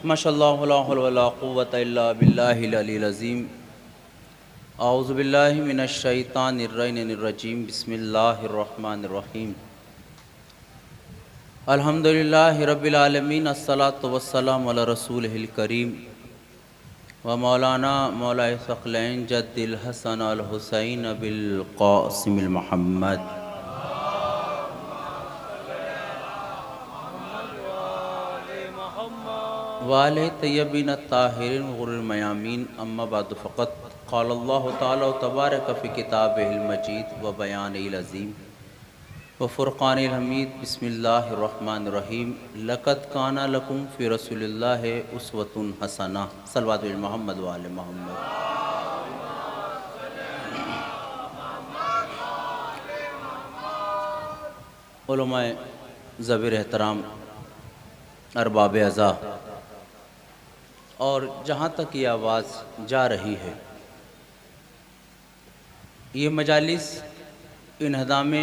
माशअल्लाह ला हौला वला कुव्वता इल्ला बिल्लाहिल अलील अज़ीम। औज़ु बिल्लाहि मिनश शैतानिर रजीम। बिस्मिल्लाहिर रहमानिर रहीम। अल्हम्दुलिल्लाहि रब्बिल आलमीन। अस्सलातु वस्सलामु अला रसूलिहिल करीम व मौलाना मौलाए सक़लैन जद्दिल हसन अल हुसैन बिल क़ासिमिल मुहम्मद वाले तय्यबीन ताहिरीन गुरुल मयामीन। अम्मा बाद फ़क़त क़ालल्लाहु तआला तबारक फ़ी किताबिहिल मजीद व बयानिल अज़ीम व फ़ुरक़ानिल हमीद। बिस्मिल्लाहिर रहमानिर रहीम। लक़द काना लकुम फ़ी रसूलिल्लाहि उस्वतुन हसना। सल्लल्लाहु अलैहि मोहम्मद व आले मोहम्मद। उलमाए ज़बीर एहतराम, अरबाब अज़ा, और जहाँ तक ये आवाज़ जा रही है, ये मजालिस इन्हदामे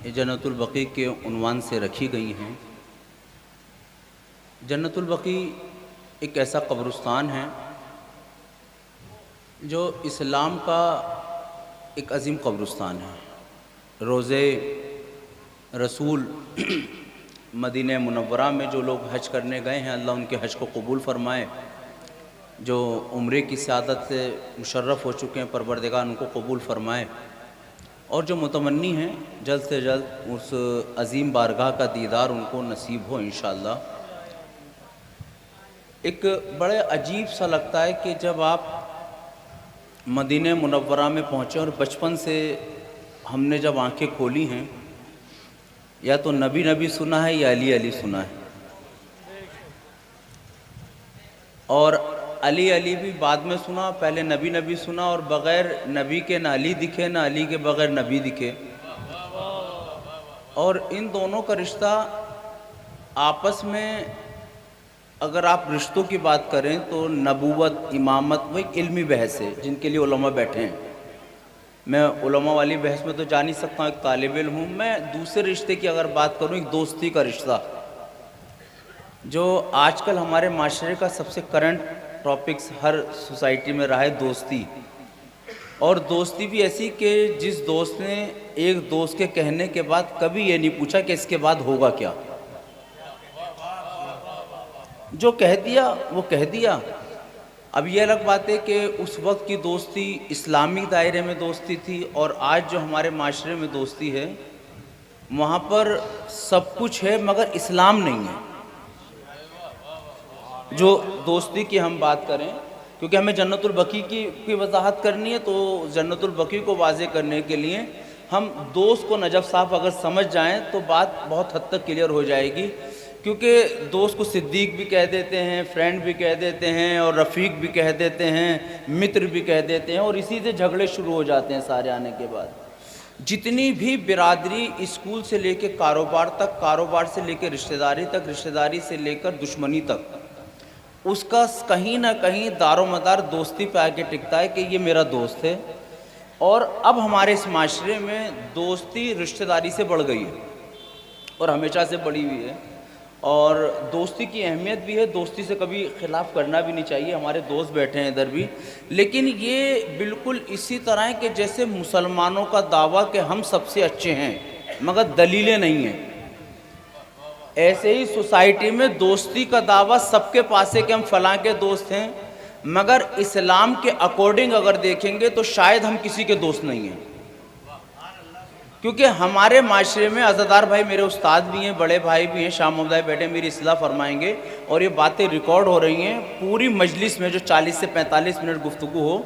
जन्नतुल बक़ी के उन्वान से रखी गई हैं। जन्नतुल बक़ी एक ऐसा कब्रिस्तान है जो इस्लाम का एक अज़ीम कब्रिस्तान है। रोज़े रसूल मदीने मुनव्वरा में जो लोग हज करने गए हैं, अल्लाह उनके हज को कबूल फ़रमाए। जो उम्रे की सआदत से मुशर्रफ़ हो चुके हैं, परवरदिगार उनको कबूल फ़रमाए। और जो मुतमन्नी हैं, जल्द से जल्द उस अज़ीम बारगाह का दीदार उनको नसीब हो इंशाअल्लाह। एक बड़े अजीब सा लगता है कि जब आप मदीने मुनव्वरा में पहुँचे और बचपन से हमने जब आंखें खोली हैं, या तो नबी नबी सुना है या अली अली सुना है, और अली अली भी बाद में सुना, पहले नबी नबी सुना, और बग़ैर नबी के ना अली दिखे ना अली के बग़ैर नबी दिखे। और इन दोनों का रिश्ता आपस में अगर आप रिश्तों की बात करें तो नबूवत, इमामत वो एक इल्मी बहस है जिनके लिए उलमा बैठे हैं। मैं उलमा वाली बहस में तो जा नहीं सकता हूँ, एक तालिब इल्म हूँ। मैं दूसरे रिश्ते की अगर बात करूँ, एक दोस्ती का रिश्ता जो आजकल हमारे माशरे का सबसे करंट टॉपिक्स हर सोसाइटी में रहा है, दोस्ती। और दोस्ती भी ऐसी कि जिस दोस्त ने एक दोस्त के कहने के बाद कभी ये नहीं पूछा कि इसके बाद होगा क्या, जो कह दिया वो कह दिया। अब ये अलग बात है कि उस वक्त की दोस्ती इस्लामी दायरे में दोस्ती थी, और आज जो हमारे माशरे में दोस्ती है वहाँ पर सब कुछ है मगर इस्लाम नहीं है। जो दोस्ती की हम बात करें, क्योंकि हमें जन्नतुल बक़ी की वजाहत करनी है, तो जन्नतुल बक़ी को वाज़े करने के लिए हम दोस्त को नजफ़ साहब अगर समझ जाएं तो बात बहुत हद तक क्लियर हो जाएगी। क्योंकि दोस्त को सिद्दीक भी कह देते हैं, फ्रेंड भी कह देते हैं, और रफ़ीक भी कह देते हैं, मित्र भी कह देते हैं, और इसी से झगड़े शुरू हो जाते हैं सारे आने के बाद। जितनी भी बिरादरी स्कूल से लेकर कारोबार तक, कारोबार से लेकर रिश्तेदारी तक, रिश्तेदारी से लेकर दुश्मनी तक, उसका कहीं ना कहीं दारोमदार दोस्ती पे आके टिकता है कि ये मेरा दोस्त है। और अब हमारे इस माशरे में दोस्ती रिश्तेदारी से बढ़ गई है और हमेशा से बढ़ी हुई है, और दोस्ती की अहमियत भी है। दोस्ती से कभी ख़िलाफ़ करना भी नहीं चाहिए। हमारे दोस्त बैठे हैं इधर भी, लेकिन ये बिल्कुल इसी तरह है कि जैसे मुसलमानों का दावा कि हम सबसे अच्छे हैं मगर दलीलें नहीं हैं, ऐसे ही सोसाइटी में दोस्ती का दावा सबके पास है कि हम फ़लाँ के दोस्त हैं, मगर इस्लाम के अकॉर्डिंग अगर देखेंगे तो शायद हम किसी के दोस्त नहीं हैं। क्योंकि हमारे माशरे में अज़ादार भाई मेरे उस्ताद भी हैं, बड़े भाई भी हैं, शाह मोहम्मद बैठे मेरी इस्लाह फरमाएंगे, और ये बातें रिकॉर्ड हो रही हैं पूरी मजलिस में। जो 40 से 45 मिनट गुफ्तगू हो,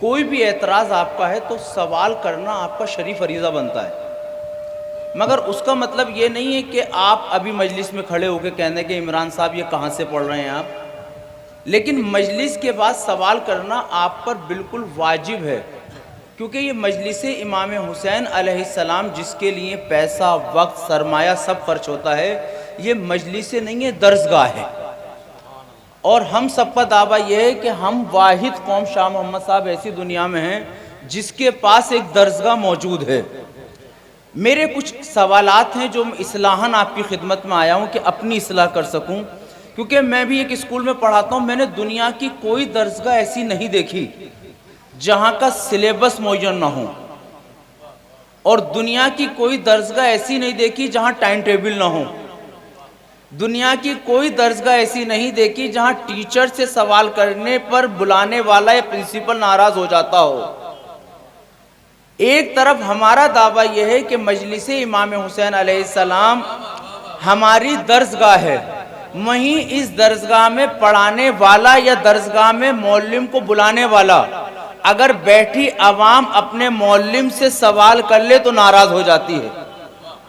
कोई भी एतराज़ आपका है तो सवाल करना आपका शरीफ फरीज़ा बनता है, मगर उसका मतलब ये नहीं है कि आप अभी मजलिस में खड़े होकर कहने के इमरान साहब ये कहाँ से पढ़ रहे हैं आप। लेकिन मजलिस के बाद सवाल करना आप पर बिल्कुल वाजिब है, क्योंकि ये मजलिस इमाम हुसैन अलैहिस्सलाम जिसके लिए पैसा, वक्त, सरमाया सब खर्च होता है, ये मजलिस नहीं है, दर्सगाह है। और हम सब का दावा ये है कि हम वाहिद कौम शाह मोहम्मद साहब ऐसी दुनिया में हैं जिसके पास एक दर्सगाह मौजूद है। मेरे कुछ सवालात हैं जो इस्लाहन आपकी खिदमत में आया हूँ कि अपनी इस्लाह कर सकूँ, क्योंकि मैं भी एक स्कूल में पढ़ाता हूँ, मैंने दुनिया की कोई दरसगाह ऐसी नहीं देखी जहाँ का सिलेबस मुय्यन ना हो, और दुनिया की कोई दरसगाह ऐसी नहीं देखी जहाँ टाइम टेबल ना हो, दुनिया की कोई दरसगाह ऐसी नहीं देखी जहाँ टीचर से सवाल करने पर बुलाने वाला या प्रिंसिपल नाराज हो जाता हो। एक तरफ हमारा दावा यह है कि मजलिस इमाम हुसैन अलैहिस्सलाम हमारी दरसगाह है, वहीं इस दरसगाह में पढ़ाने वाला या दरसगाह में मौलविम को बुलाने वाला अगर बैठी अवाम अपने मौलविम से सवाल कर ले तो नाराज हो जाती है,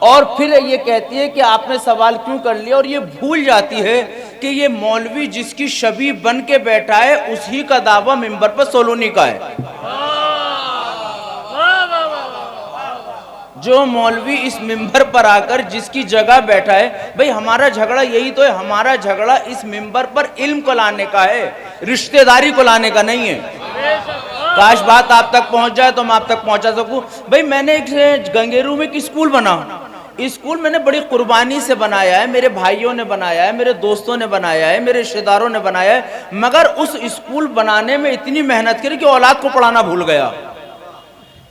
और फिर ये कहती है कि आपने सवाल क्यों कर लिया, और ये भूल जाती है कि ये मौलवी जिसकी शबी बन के बैठा है उसी का दावा मिंबर पर सोलूनी का है। जो मौलवी इस मिंबर पर आकर जिसकी जगह बैठा है, भाई हमारा झगड़ा यही तो है, हमारा झगड़ा इस मिंबर पर इल्म को लाने का है, रिश्तेदारी को लाने का नहीं है। काश बात आप तक पहुंच जाए तो मैं आप तक पहुंचा सकूं। भाई मैंने एक गंगेरू में एक स्कूल बना, स्कूल मैंने बड़ी कुर्बानी से बनाया है, मेरे भाइयों ने बनाया है, मेरे दोस्तों ने बनाया है, मेरे रिश्तेदारों ने बनाया है, मगर उस स्कूल बनाने में इतनी मेहनत करी कि औलाद को पढ़ाना भूल गया।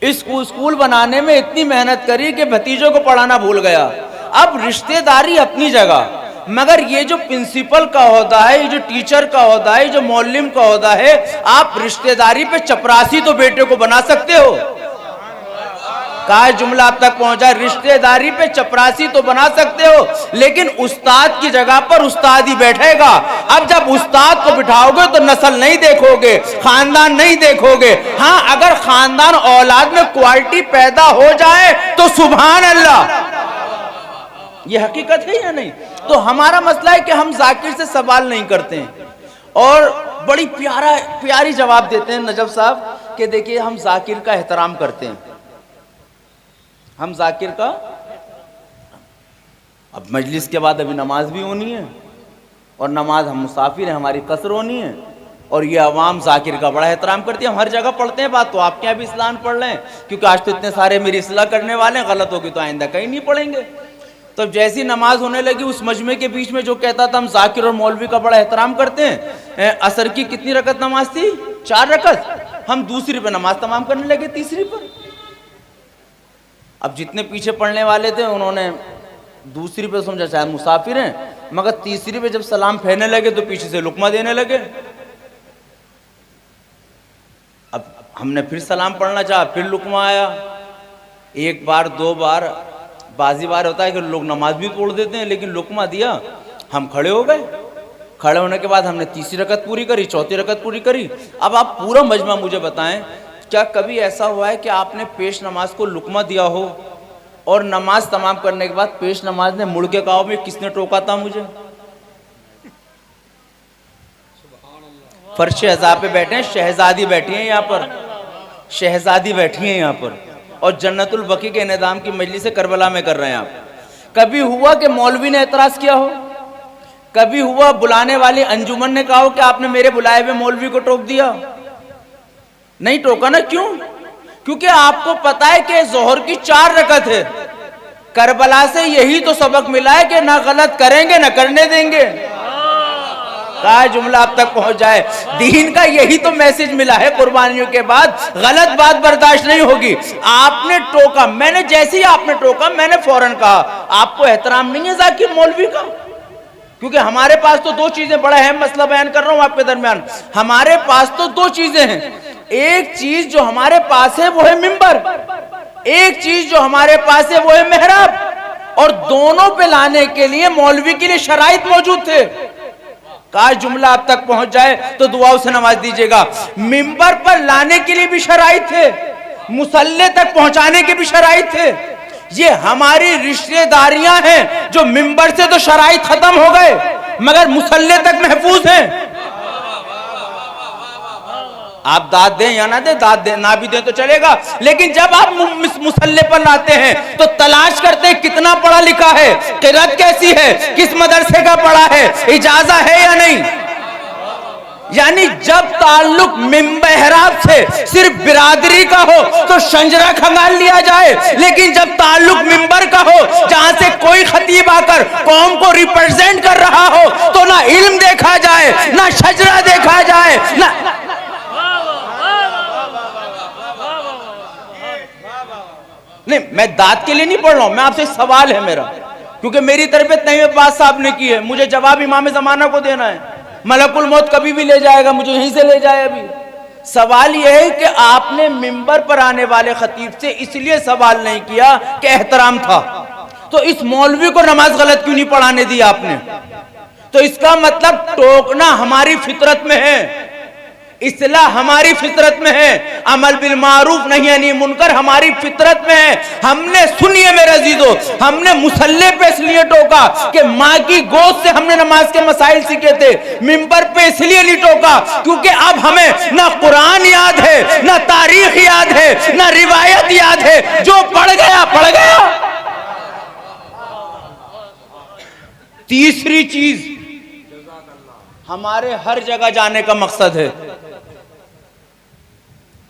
इस स्कूल बनाने में इतनी मेहनत करी कि भतीजों को पढ़ाना भूल गया। अब रिश्तेदारी अपनी जगह, मगर ये जो प्रिंसिपल का ओहदा है, ये जो टीचर का ओहदा है, जो मौलविम का ओहदा है, आप रिश्तेदारी पे चपरासी तो बेटे को बना सकते हो। कहा जुमला आप तक पहुंचा, रिश्तेदारी पे चपरासी तो बना सकते हो, लेकिन उस्ताद की जगह पर उस्ताद ही बैठेगा। अब जब उस्ताद को बिठाओगे तो नस्ल नहीं देखोगे, खानदान नहीं देखोगे। हाँ, अगर खानदान औलाद में क्वालिटी पैदा हो जाए तो सुभान अल्लाह, ये हकीकत है या नहीं। तो हमारा मसला है कि हम जाकिर से सवाल नहीं करते हैं, और बड़ी प्यारी जवाब देते हैं नजफ साहब कि देखिए हम जाकिर का एहतराम करते हैं, हम जाकिर का। अब मजलिस के बाद अभी नमाज भी होनी है, और नमाज हम मुसाफिर हैं, हमारी कसर होनी है, और ये अवाम जाकिर का बड़ा एहतराम करती है। हम हर जगह पढ़ते हैं बात, तो आपके यहाँ भी इस्लाम पढ़ लें, क्योंकि आज तो इतने सारे मेरी इस्लाह करने वाले हैं, गलत होगी तो आइंदा कहीं नहीं पढ़ेंगे। तो जैसी नमाज होने लगी, उस मजमे के बीच में जो कहता था हम जाकिर और मौलवी का बड़ा एहतराम करते हैं, असर की कितनी रकत नमाज थी? 4 रकत, हम दूसरी पे नमाज तमाम करने लगे, तीसरी पर। अब जितने पीछे पढ़ने वाले थे उन्होंने दूसरी पे समझा शायद मुसाफिर हैं, मगर तीसरी पे जब सलाम फेरने लगे तो पीछे से लुकमा देने लगे। अब हमने फिर सलाम पढ़ना चाहा, फिर लुकमा आया। एक बार 2 बार, बाजी बार होता है कि लोग नमाज भी तोड़ देते हैं, लेकिन लुकमा दिया, हम खड़े हो गए। खड़े होने के बाद हमने तीसरी रकत पूरी करी, चौथी रकत पूरी करी। अब आप पूरा मजमा मुझे बताएं, क्या कभी ऐसा हुआ है कि आपने पेश नमाज को लुकमा दिया हो और नमाज तमाम करने के बाद पेश नमाज ने मुड़ के कहा में किसने टोका था मुझे? फर्श अज़ा पे बैठे हैं, शहजादी बैठी हैं यहाँ पर, शहजादी बैठी हैं यहाँ पर, और जन्नतुल बकी के निज़ाम की मजलिस करबला में कर रहे हैं आप। कभी हुआ कि मौलवी ने एतराज़ किया हो? कभी हुआ बुलाने वाली अंजुमन ने कहा हो कि आपने मेरे बुलाए हुए मौलवी को टोक दिया? नहीं टोका ना। क्यों? क्योंकि आपको पता है कि जोहर की 4 रकत है। करबला से यही तो सबक मिला है कि ना गलत करेंगे ना करने देंगे। कहा जुमला आप तक पहुंच जाए, दीन का यही तो मैसेज मिला है। कुर्बानियों के बाद गलत बात बर्दाश्त नहीं होगी। आपने टोका, मैंने जैसे ही आपने टोका मैंने फौरन कहा आपको एहतराम नहीं है जाकिर मौलवी का? क्योंकि हमारे पास तो 2 चीजें, बड़ा अहम मसला बयान कर रहा हूं आपके दरमियान, हमारे पास तो 2 चीजें हैं। एक चीज जो हमारे पास है वो है मिंबर, एक चीज जो हमारे पास है वो है मेहराब, और दोनों पे लाने के लिए मौलवी के लिए शराइत मौजूद थे। काश जुमला आप तक पहुंच जाए तो दुआओं से नवाज दीजिएगा। मिंबर पर लाने के लिए भी शराइत थे, मुसल्ले तक पहुंचाने के भी शराइत थे। ये हमारी रिश्तेदारियां हैं जो मिंबर से तो शराइत खत्म हो गए मगर मुसल्ले तक महफूज हैं। आप दाद दें या ना दें, दाद दें ना भी दें तो चलेगा, लेकिन जब आप मुसल्ले पर लाते हैं तो तलाश करते हैं कितना पढ़ा लिखा है, किरत कैसी है, किस मदरसे का पढ़ा है, इजाजा है या नहीं। यानी जब ताल्लुक मिंबहराब से सिर्फ बिरादरी का हो तो शंजरा खंगाल लिया जाए, लेकिन जब ताल्लुक मिंबर का हो जहां से कोई खतीब आकर कौम को रिप्रेजेंट कर रहा हो तो ना इल्म देखा जाए, ना शजरा देखा जाए, ना नहीं, मैं दाद के लिए नहीं पढ़ रहा हूं, मैं आपसे सवाल है मेरा, क्योंकि मेरी तरबियत नहीं बात साहब ने की है, मुझे जवाब इमाम ज़माना को देना है। मलकुल मौत कभी भी ले जाएगा, मुझे यहीं से ले जाए। अभी सवाल यह है कि आपने मिंबर पर आने वाले खतीब से इसलिए सवाल नहीं किया कि एहतराम था, तो इस मौलवी को नमाज गलत क्यों नहीं पढ़ाने दी आपने? तो इसका मतलब टोकना हमारी फितरत में है, इस्लाह हमारी फितरत में है, अमल बिल मारूफ नहीं यानी मुनकर हमारी फितरत में है। हमने, सुनिए मेरे अजीजों, हमने मुसल्ले पे इसलिए टोका कि माँ की गोद से हमने नमाज के मसाइल सीखे थे, मिंबर पे इसलिए नहीं टोका क्योंकि अब हमें ना कुरान याद है, ना तारीख याद है, ना रिवायत याद है, जो पढ़ गया पढ़ गया। तीसरी चीज, हमारे हर जगह जाने का मकसद है,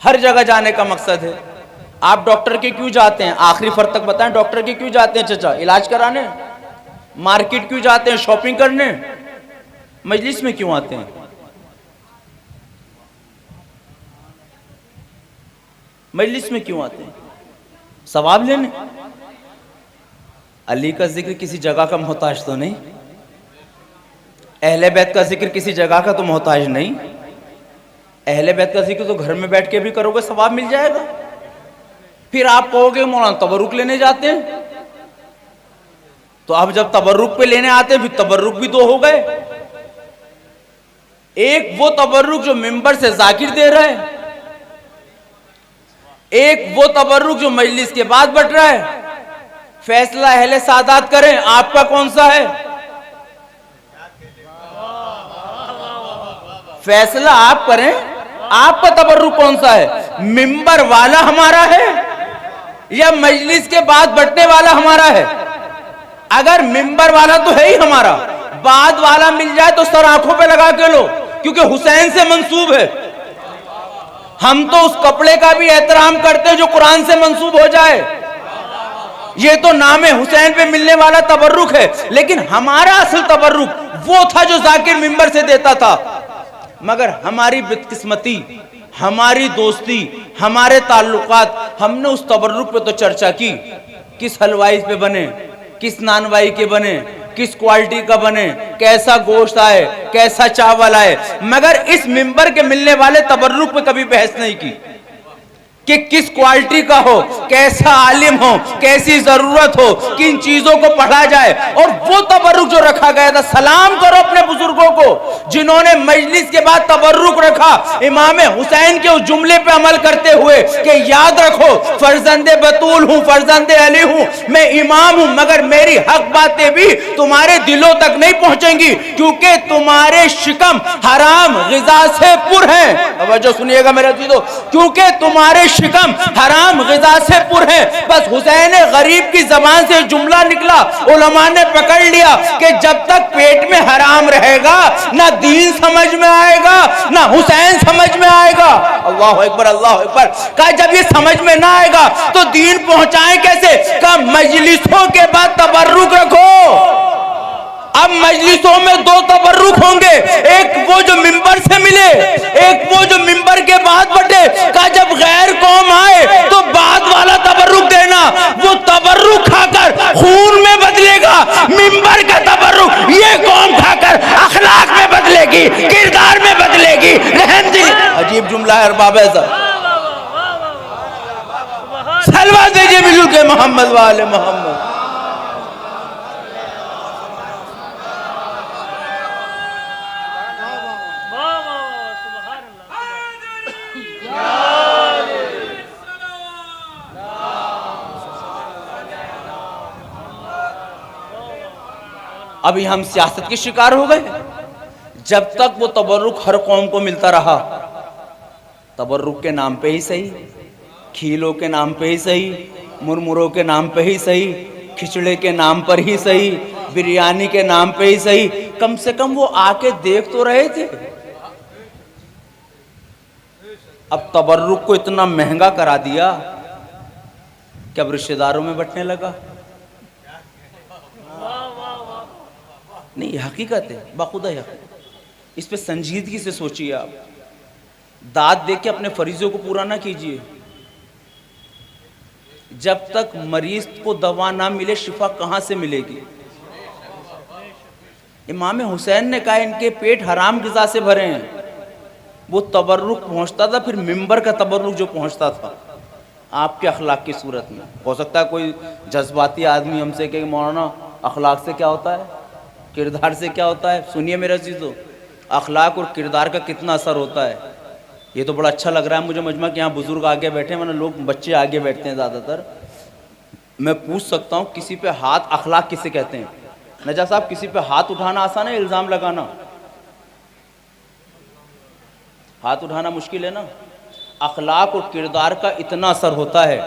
हर जगह जाने का मकसद है। आप डॉक्टर के क्यों जाते हैं? आखिरी फर्क तक बताएं, डॉक्टर के क्यों जाते हैं चचा? इलाज कराने। मार्केट क्यों जाते हैं? शॉपिंग करने। मजलिस में क्यों आते हैं? मजलिस में क्यों आते हैं? सवाब लेने। अली का जिक्र किसी जगह का मोहताज तो नहीं, अहले बैत का जिक्र किसी जगह का तो मोहताज नहीं। अहले बैत का जिक्र तो घर में बैठ के भी करोगे सवाब मिल जाएगा। फिर आप कहोगे मौलाना तबरुक लेने जाते हैं, तो अब जब तबरुक पे लेने आते हैं फिर तबरुक भी दो हो गए। एक वो तबरुक जो मिंबर से जाकिर दे रहा है, एक वो तबरुक जो मजलिस के बाद बट रहा है। फैसला अहले सादात करें, आपका कौन सा है? फैसला आप करें, आपका तबर्रुक कौन सा है? मिंबर वाला हमारा है या मजलिस के बाद बटने वाला हमारा है? अगर मिंबर वाला तो है ही हमारा, बाद वाला मिल जाए तो सर आंखों पे लगा के लो, क्योंकि हुसैन से मंसूब है। हम तो उस कपड़े का भी एहतराम करते हैं जो कुरान से मंसूब हो जाए। ये तो नाम हुसैन पे मिलने वाला तबर्रुक है, लेकिन हमारा असल तबर्रुक वो था जो जाकिर मिंबर से देता था। मगर हमारी बदकिस्मती, हमारी दोस्ती, हमारे ताल्लुकात, हमने उस तबर्रुक पे तो चर्चा की, किस हलवाई पे बने, किस नानवाई के बने, किस क्वालिटी का बने, कैसा गोश्त आए, कैसा चावल आए, मगर इस मिंबर के मिलने वाले तबर्रुक पे कभी बहस नहीं की कि किस क्वालिटी का हो, कैसा आलिम हो, कैसी जरूरत हो, किन चीजों को पढ़ा जाए। और वो तबर्रुक जो रखा गया था, सलाम करो अपने बुजुर्गों को जिन्होंने मजलिस के बाद तबर्रुक रखा, इमाम हुसैन के उस जुमले पे अमल करते हुए कि याद रखो फर्जंदे बतूल हूं, फर्जंदे अली हूं, मैं इमाम हूं, मगर मेरी हक बातें भी तुम्हारे दिलों तक नहीं पहुंचेंगी क्योंकि तुम्हारे शिकम हराम ग़िज़ा से पुर हैं। तवज्जो सुनिएगा मेरे अज़ीज़ों, क्योंकि तुम्हारे शिकम हराम ग़िज़ा से पुर है। बस हुसैन गरीब की जबान से जुमला निकला, उलमा ने पकड़ लिया कि जब तक पेट में हराम रहेगा ना दीन समझ में आएगा ना हुसैन समझ में आएगा। अल्लाह अकबर, अल्लाह अकबर। कहा जब ये समझ में ना आएगा तो दीन पहुंचाएं कैसे? कहा मजलिसों के बाद तबर्रुक रखो। अब मजलिसों में दो तबर्रुक होंगे, एक वो जो मिंबर से मिले, एक वो जो मिंबर के बाद बटे। कहा जब गैर कौम आए तो बाद वाला तबर्रुक देना, वो तबर्रुक खाकर खून में बदलेगा, मिंबर का तबर्रुक ये कौम खाकर अखलाक में बदलेगी, किरदार में बदलेगी। रहम दिल। अजीब जुमला है अरबाब साहब। सलवा दीजिए मिलूं के मोहम्मद वाले मोहम्मद। अभी हम सियासत के शिकार हो गए। जब तक वो तबर्रुक हर कौम को मिलता रहा, तबर्रुक के नाम पे ही सही, खीलों के नाम पे ही सही, मुरमुरों के नाम पे ही सही, खिचड़े के नाम पर ही सही, बिरयानी के नाम पे ही सही, कम से कम वो आके देख तो रहे थे। अब तबर्रुक को इतना महंगा करा दिया कि अब रिश्तेदारों में बंटने लगा। नहीं, ये हकीकत है, बाखुदा हकीकत। इस पे संजीदगी से सोचिए आप। दाद दे के अपने फरीजों को पूरा ना कीजिए। जब तक मरीज को दवा ना मिले शिफा कहां से मिलेगी? इमाम हुसैन ने कहा इनके पेट हराम ग़िज़ा से भरे हैं। वो तबर्रुक पहुंचता था, फिर मिंबर का तबर्रुक जो पहुंचता था आपके अखलाक की सूरत में। हो सकता है कोई जज्बाती आदमी हमसे कहे मौलाना अखलाक से क्या होता है, किरदार से क्या होता है? सुनिए मेरे अज़ीज़ों, अखलाक और किरदार का कितना असर होता है। ये तो बड़ा अच्छा लग रहा है मुझे मजमा कि यहाँ बुज़ुर्ग आगे बैठे हैं, वरना लोग बच्चे आगे बैठते हैं ज़्यादातर। मैं पूछ सकता हूँ किसी पे हाथ, अखलाक किसे कहते हैं? नजा साहब, किसी पे हाथ उठाना आसान है, इल्ज़ाम लगाना? हाथ उठाना मुश्किल है ना। अखलाक और किरदार का इतना असर होता है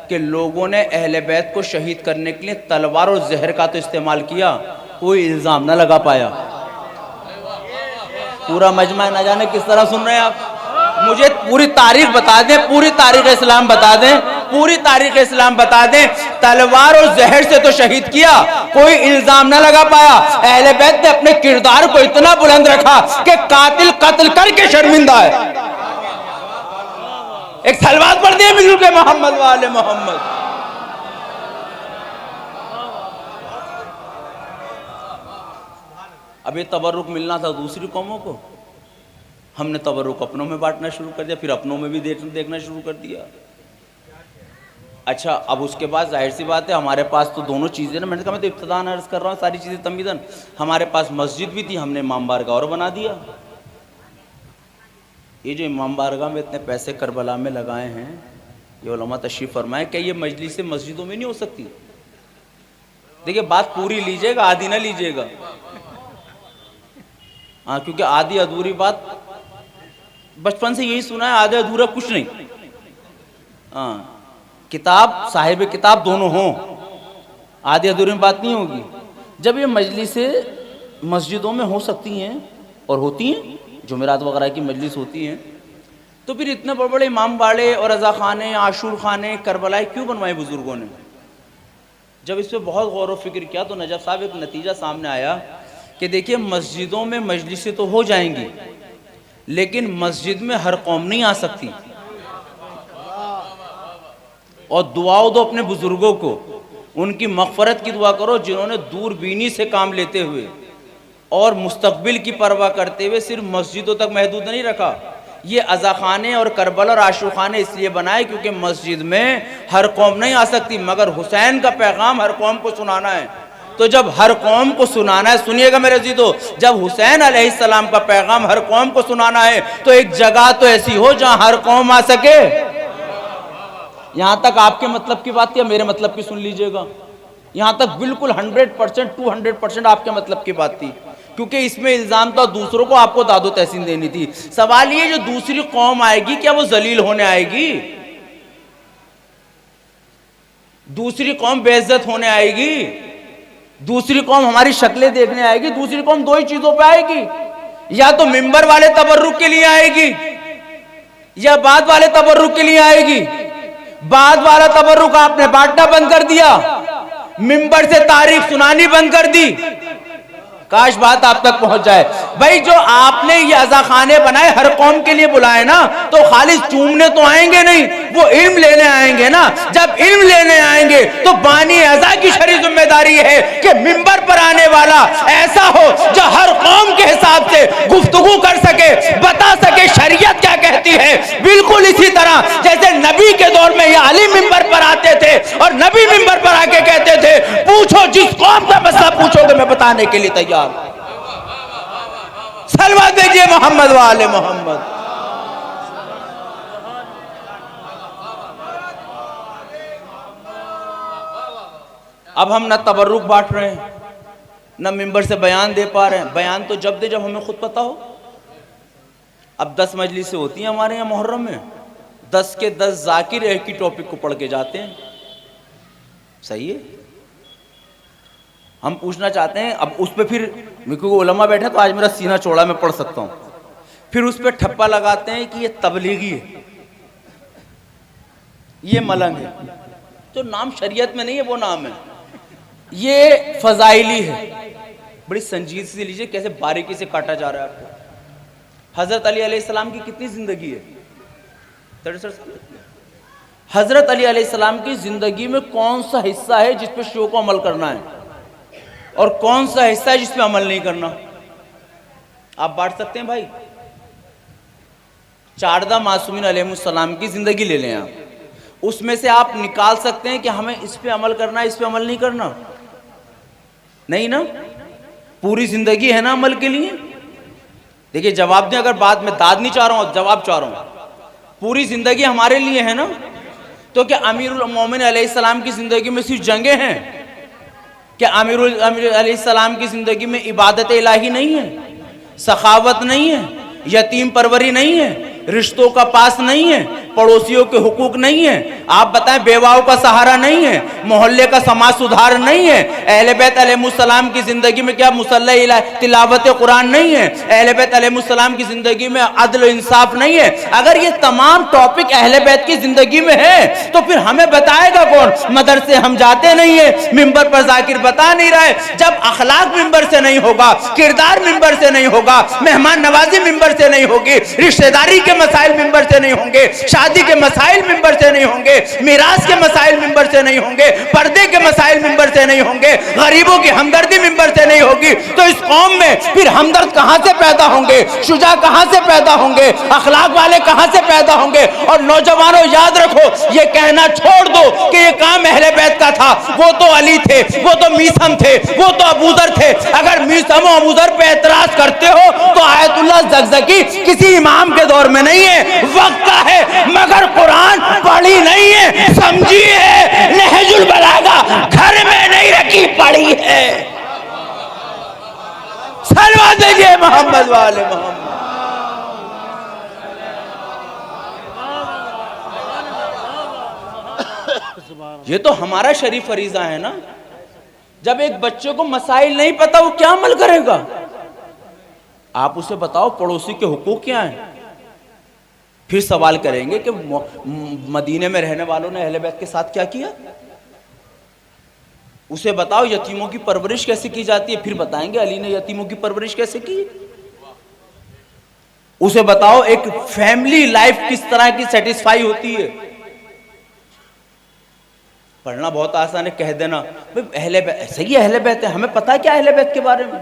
कि लोगों ने अहले बैत को शहीद करने के लिए तलवार और जहर का तो इस्तेमाल किया, कोई इल्ज़ाम ना लगा पाया। पूरा मजमा न जाने किस तरह सुन रहे हैं आप। मुझे पूरी तारीख बता दें, पूरी तारीख इस्लाम बता दें, पूरी तारीख इस्लाम बता दें। तलवार और जहर से तो शहीद किया, कोई इल्जाम ना लगा पाया। अहले बैत ने अपने किरदार को इतना बुलंद रखा कि कातिल कत्ल करके शर्मिंदा है। एक सलवात पढ़ दिए मिल के मोहम्मद वाले मोहम्मद। अब ये तबर्रुक मिलना था दूसरी कौमों को, हमने तबर्रुक अपनों में बांटना शुरू कर दिया, फिर अपनों में भी देखना शुरू कर दिया। अच्छा, अब उसके बाद जाहिर सी बात है हमारे पास तो दोनों चीज़ें ना। मैंने कहा मैं तो इब्तिदान अर्ज़ कर रहा हूँ सारी चीज़ें तमीज़न। हमारे पास मस्जिद भी थी, हमने इमाम बारगाह और बना दिया। ये जो इमाम बारगाह में इतने पैसे करबला में लगाए हैं, ये उलमा तशरीफ़ फरमाए, क्या ये मजलिसें मस्जिदों में नहीं हो सकती? देखिए बात पूरी लीजिएगा, आधी ना लीजिएगा। हाँ, क्योंकि आधी अधूरी बात बचपन से यही सुना है, आधे अधूरा कुछ नहीं। हाँ, किताब साहिब किताब दोनों हों, आधी अधूरी में बात नहीं होगी। जब ये मजलिसें मस्जिदों में हो सकती हैं और होती हैं, जुमेरात वगैरह की मजलिस होती हैं, तो फिर इतने बड़े बड़े इमाम बाड़े और रज़ा खाने, आशूर खाने, करबलाए क्यों बनवाए बुज़ुर्गों ने? जब इस पर बहुत गौर व फिक्र किया तो नजफ़ साहब एक नतीजा सामने आया कि देखिए मस्जिदों में मजलिसें तो हो जाएंगी, लेकिन मस्जिद में हर कौम नहीं आ सकती। और दुआओ दो अपने बुजुर्गों को, उनकी मग़फ़रत की दुआ करो जिन्होंने दूरबीनी से काम लेते हुए और मुस्तक़बिल की परवाह करते हुए सिर्फ मस्जिदों तक महदूद नहीं रखा। ये अज़ा खाने और करबला और आशूर खाने इसलिए बनाए क्योंकि मस्जिद में हर कौम नहीं आ सकती, मगर हुसैन का पैगाम हर कौम को सुनाना है। तो जब हर कौम को सुनाना है, सुनिएगा मेरे अज़ीज़ों, जब हुसैन अलैहिस्सलाम का पैगाम हर कौम को सुनाना है तो एक जगह तो ऐसी हो जहां हर कौम आ सके। यहां तक आपके मतलब की बात या मेरे मतलब की सुन लीजिएगा, यहां तक बिल्कुल 100% 200% आपके मतलब की बात थी, क्योंकि इसमें इल्ज़ाम था दूसरों को आपको दादो तहसीन देनी थी। सवाल ये जो दूसरी कौम आएगी क्या वो जलील होने आएगी? दूसरी कौम बेइज्जत होने आएगी? दूसरी कौम हमारी शक्लें देखने आएगी? दूसरी कौम दो ही चीजों पे आएगी, या तो मिंबर वाले तबर्रुक के लिए आएगी या बाद वाले तबर्रुक के लिए आएगी। बाद वाला तबर्रुक आपने बांटना बंद कर दिया, मिंबर से तारीख सुनानी बंद कर दी। काश बात आप तक पहुंच जाए। भाई जो आपने ये अज़ा खाने बनाए हर कौम के लिए बुलाए ना, तो खाली चूमने तो आएंगे नहीं, वो इल्म लेने आएंगे ना। जब इल्म लेने आएंगे तो बानी अज़ा की शरी जिम्मेदारी है कि मिंबर पर आने वाला ऐसा हो जो हर कौम के हिसाब से गुफ्तगू कर सके, बता सके शरीयत क्या कहती है। बिल्कुल इसी तरह जैसे नबी के दौर में ये अली मिंबर पर आते थे और नबी मिंबर पर आके कहते थे पूछो जिस कौम का मसला पूछोगे मैं बताने के लिए तैयार। सलवा दीजिए मोहम्मद वाले मोहम्मद। अब हम न तबर्रुक बांट रहे हैं न मिंबर से बयान दे पा रहे हैं। बयान तो जब दे जब हमें खुद पता हो। अब 10 मजलिसें होती हैं हमारे यहाँ मुहर्रम में, 10 के 10 जाकिर एक ही टॉपिक को पढ़ के जाते हैं। सही है। हम पूछना चाहते हैं, अब उस पर फिर क्योंकि उलमा बैठे तो आज मेरा सीना चौड़ा मैं पढ़ सकता हूँ फिर उस पर ठप्पा लगाते हैं कि ये तबलीगी है, ये मलंग है। जो नाम शरीयत में नहीं है वो नाम है, ये फजाइली है। बड़ी संजीदगी से लीजिए कैसे बारीकी से काटा जा रहा है आपको। हजरत अली अलैहिस्सलाम की कितनी जिंदगी है? 63 साल। हजरत अली अलैहिस्सलाम की जिंदगी में कौन सा हिस्सा है जिस पे शियों को अमल करना है और कौन सा हिस्सा है जिस पे अमल नहीं करना? आप बांट सकते हैं भाई। चारदा मासूमीन अलैहिस्सलाम की जिंदगी ले लें आप, उसमें से आप निकाल सकते हैं कि हमें इस पे अमल करना है, इस पे अमल नहीं करना? नहीं ना, पूरी जिंदगी है ना अमल के लिए। देखिए जवाब दें, अगर बात में दाद नहीं चाह रहा हूं, जवाब चाह रहा हूं। पूरी जिंदगी हमारे लिए है ना, तो क्या अमीरुल मोमिन अलैहिस्सलाम की जिंदगी में सिर्फ जंगें हैं? क्या अमीरुल अलैहिस्सलाम की जिंदगी में इबादत इलाही नहीं है, सखावत नहीं है, यतीम परवरी नहीं है, रिश्तों का पास नहीं है, पड़ोसियों के हुकूक नहीं है? आप बताएं, बेवाओं का सहारा नहीं है, मोहल्ले का समाज सुधार नहीं है? अहले बैत अलैहिस्सलाम की जिंदगी में क्या मुसल्ला इलाही तिलावत कुरान नहीं है? अहले बैत अलैहिस्सलाम की जिंदगी में अदल इंसाफ नहीं है? अगर ये तमाम टॉपिक अहले बैत की जिंदगी में है तो फिर हमें बताएगा कौन? मदरसे हम जाते नहीं है, मिंबर पर जाकिर बता नहीं रहा है। जब अखलाक मिंबर से नहीं होगा, किरदार मिंबर से नहीं होगा, मेहमान नवाजी मिंबर से नहीं होगी, रिश्तेदारी के मसाइल मिंबर से नहीं होंगे, शादी के मसाइल मिंबर से नहीं होंगे, मिरास के मसाइल मिंबर से नहीं होंगे, पर्दे के मसाइल मिंबर से नहीं होंगे, गरीबों की हमदर्दी मिंबर से नहीं होगी, तो इस कौम में फिर हमदर्द कहां से पैदा होंगे? शुजा कहां से पैदा होंगे? अखलाक वाले कहां से पैदा होंगे? और नौजवानों याद रखो, ये कहना छोड़ दो कि ये काम अहले बैत का था, वो तो अली थे, वो तो मीसम थे, वो तो अबूजर थे। अगर मीसम और अबूजर पे एतराज करते हो तो आयतुल्लाह ज़गज़गी किसी इमाम के दौर में नहीं है, वक्त का है, मगर कुरान पढ़ी नहीं है, समझी है। नहजुल बलागा घर में नहीं रखी, पढ़ी है। सलवा दीजिए मोहम्मद वाले मोहम्मद। ये तो हमारा शरीफ फरीजा है ना। जब एक बच्चे को मसाइल नहीं पता, वो क्या अमल करेगा? आप उसे बताओ पड़ोसी के हुकूक क्या हैं, फिर सवाल करेंगे कि मदीने में रहने वालों ने अहले बैत के साथ क्या किया। उसे बताओ यतीमों की परवरिश कैसे की जाती है, फिर बताएंगे अली ने यतीमों की परवरिश कैसे की। उसे बताओ एक फैमिली लाइफ किस तरह की सेटिस्फाई होती है। पढ़ना बहुत आसान है, कह देना भाई अहले बैत ऐसे ही अहले बैत है, हमें पता है क्या अहले बैत के बारे में।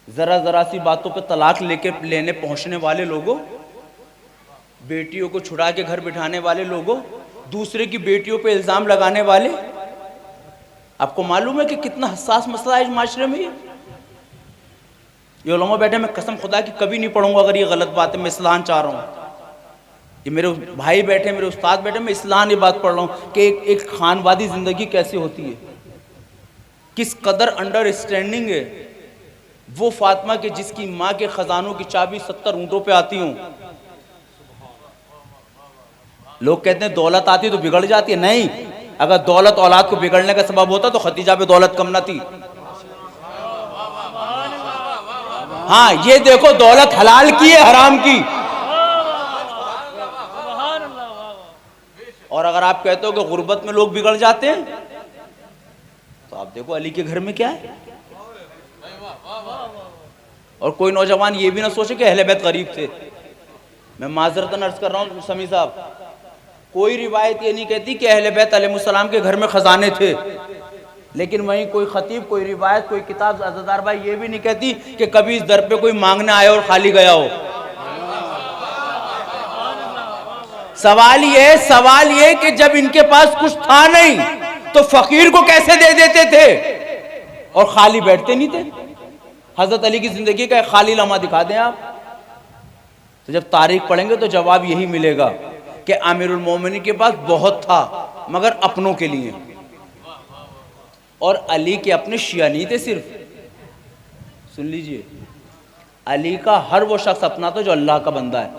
जरा जरा सी बातों पे तलाक लेने पहुंचने वाले लोगों, बेटियों को छुड़ा के घर बिठाने वाले लोगों, दूसरे की बेटियों पे इल्जाम लगाने वाले, आपको मालूम है कि कितना हसास मसला है इस माशरे में। ये उलमा बैठे, मैं कसम खुदा की कभी नहीं पढ़ूंगा अगर ये गलत बात है। मैं इस्लाह चाह रहा हूँ, ये मेरे भाई बैठे, मेरे उस्ताद बैठे, मैं इस्लाह ये बात पढ़ रहा हूँ कि एक खानवादी जिंदगी कैसे होती है, किस कदर अंडरस्टैंडिंग है। वो फातिमा के जिसकी माँ के खजानों की चाबी 70 ऊंटों पे आती हूँ। लोग कहते हैं दौलत आती तो बिगड़ जाती है, नहीं। अगर दौलत औलाद को बिगड़ने का सबब होता तो खतीजा पे दौलत कम न थी। हाँ ये देखो, दौलत हलाल की है हराम की। और अगर आप कहते हो कि गुर्बत में लोग बिगड़ जाते हैं, तो आप देखो अली के घर में क्या है। और कोई नौजवान ये भी ना सोचे कि अहले बैत गरीब थे। मैं माजरतन अर्ज कर रहा हूँ समी साहब, कोई रिवायत ये नहीं कहती कि अहले बैत अलैहिस्सलाम के घर में खजाने थे, लेकिन वहीं कोई खतीब, कोई रिवायत, कोई किताब अज़दार भाई ये भी नहीं कहती कि कभी इस दर पे कोई मांगने आया और खाली गया हो। सवाल ये कि जब इनके पास कुछ था नहीं तो फकीर को कैसे दे देते थे और खाली बैठते नहीं थे। हजरत अली की जिंदगी का एक खाली लम्हा दिखा दें आप, तो जब तारीख पढ़ेंगे तो जवाब यही मिलेगा कि आमिरुल मोमिनीन के पास बहुत था मगर अपनों के लिए, और अली के अपने शिया नहीं थे सिर्फ। सुन लीजिए, अली का हर वो शख्स अपना था जो अल्लाह का बंदा है।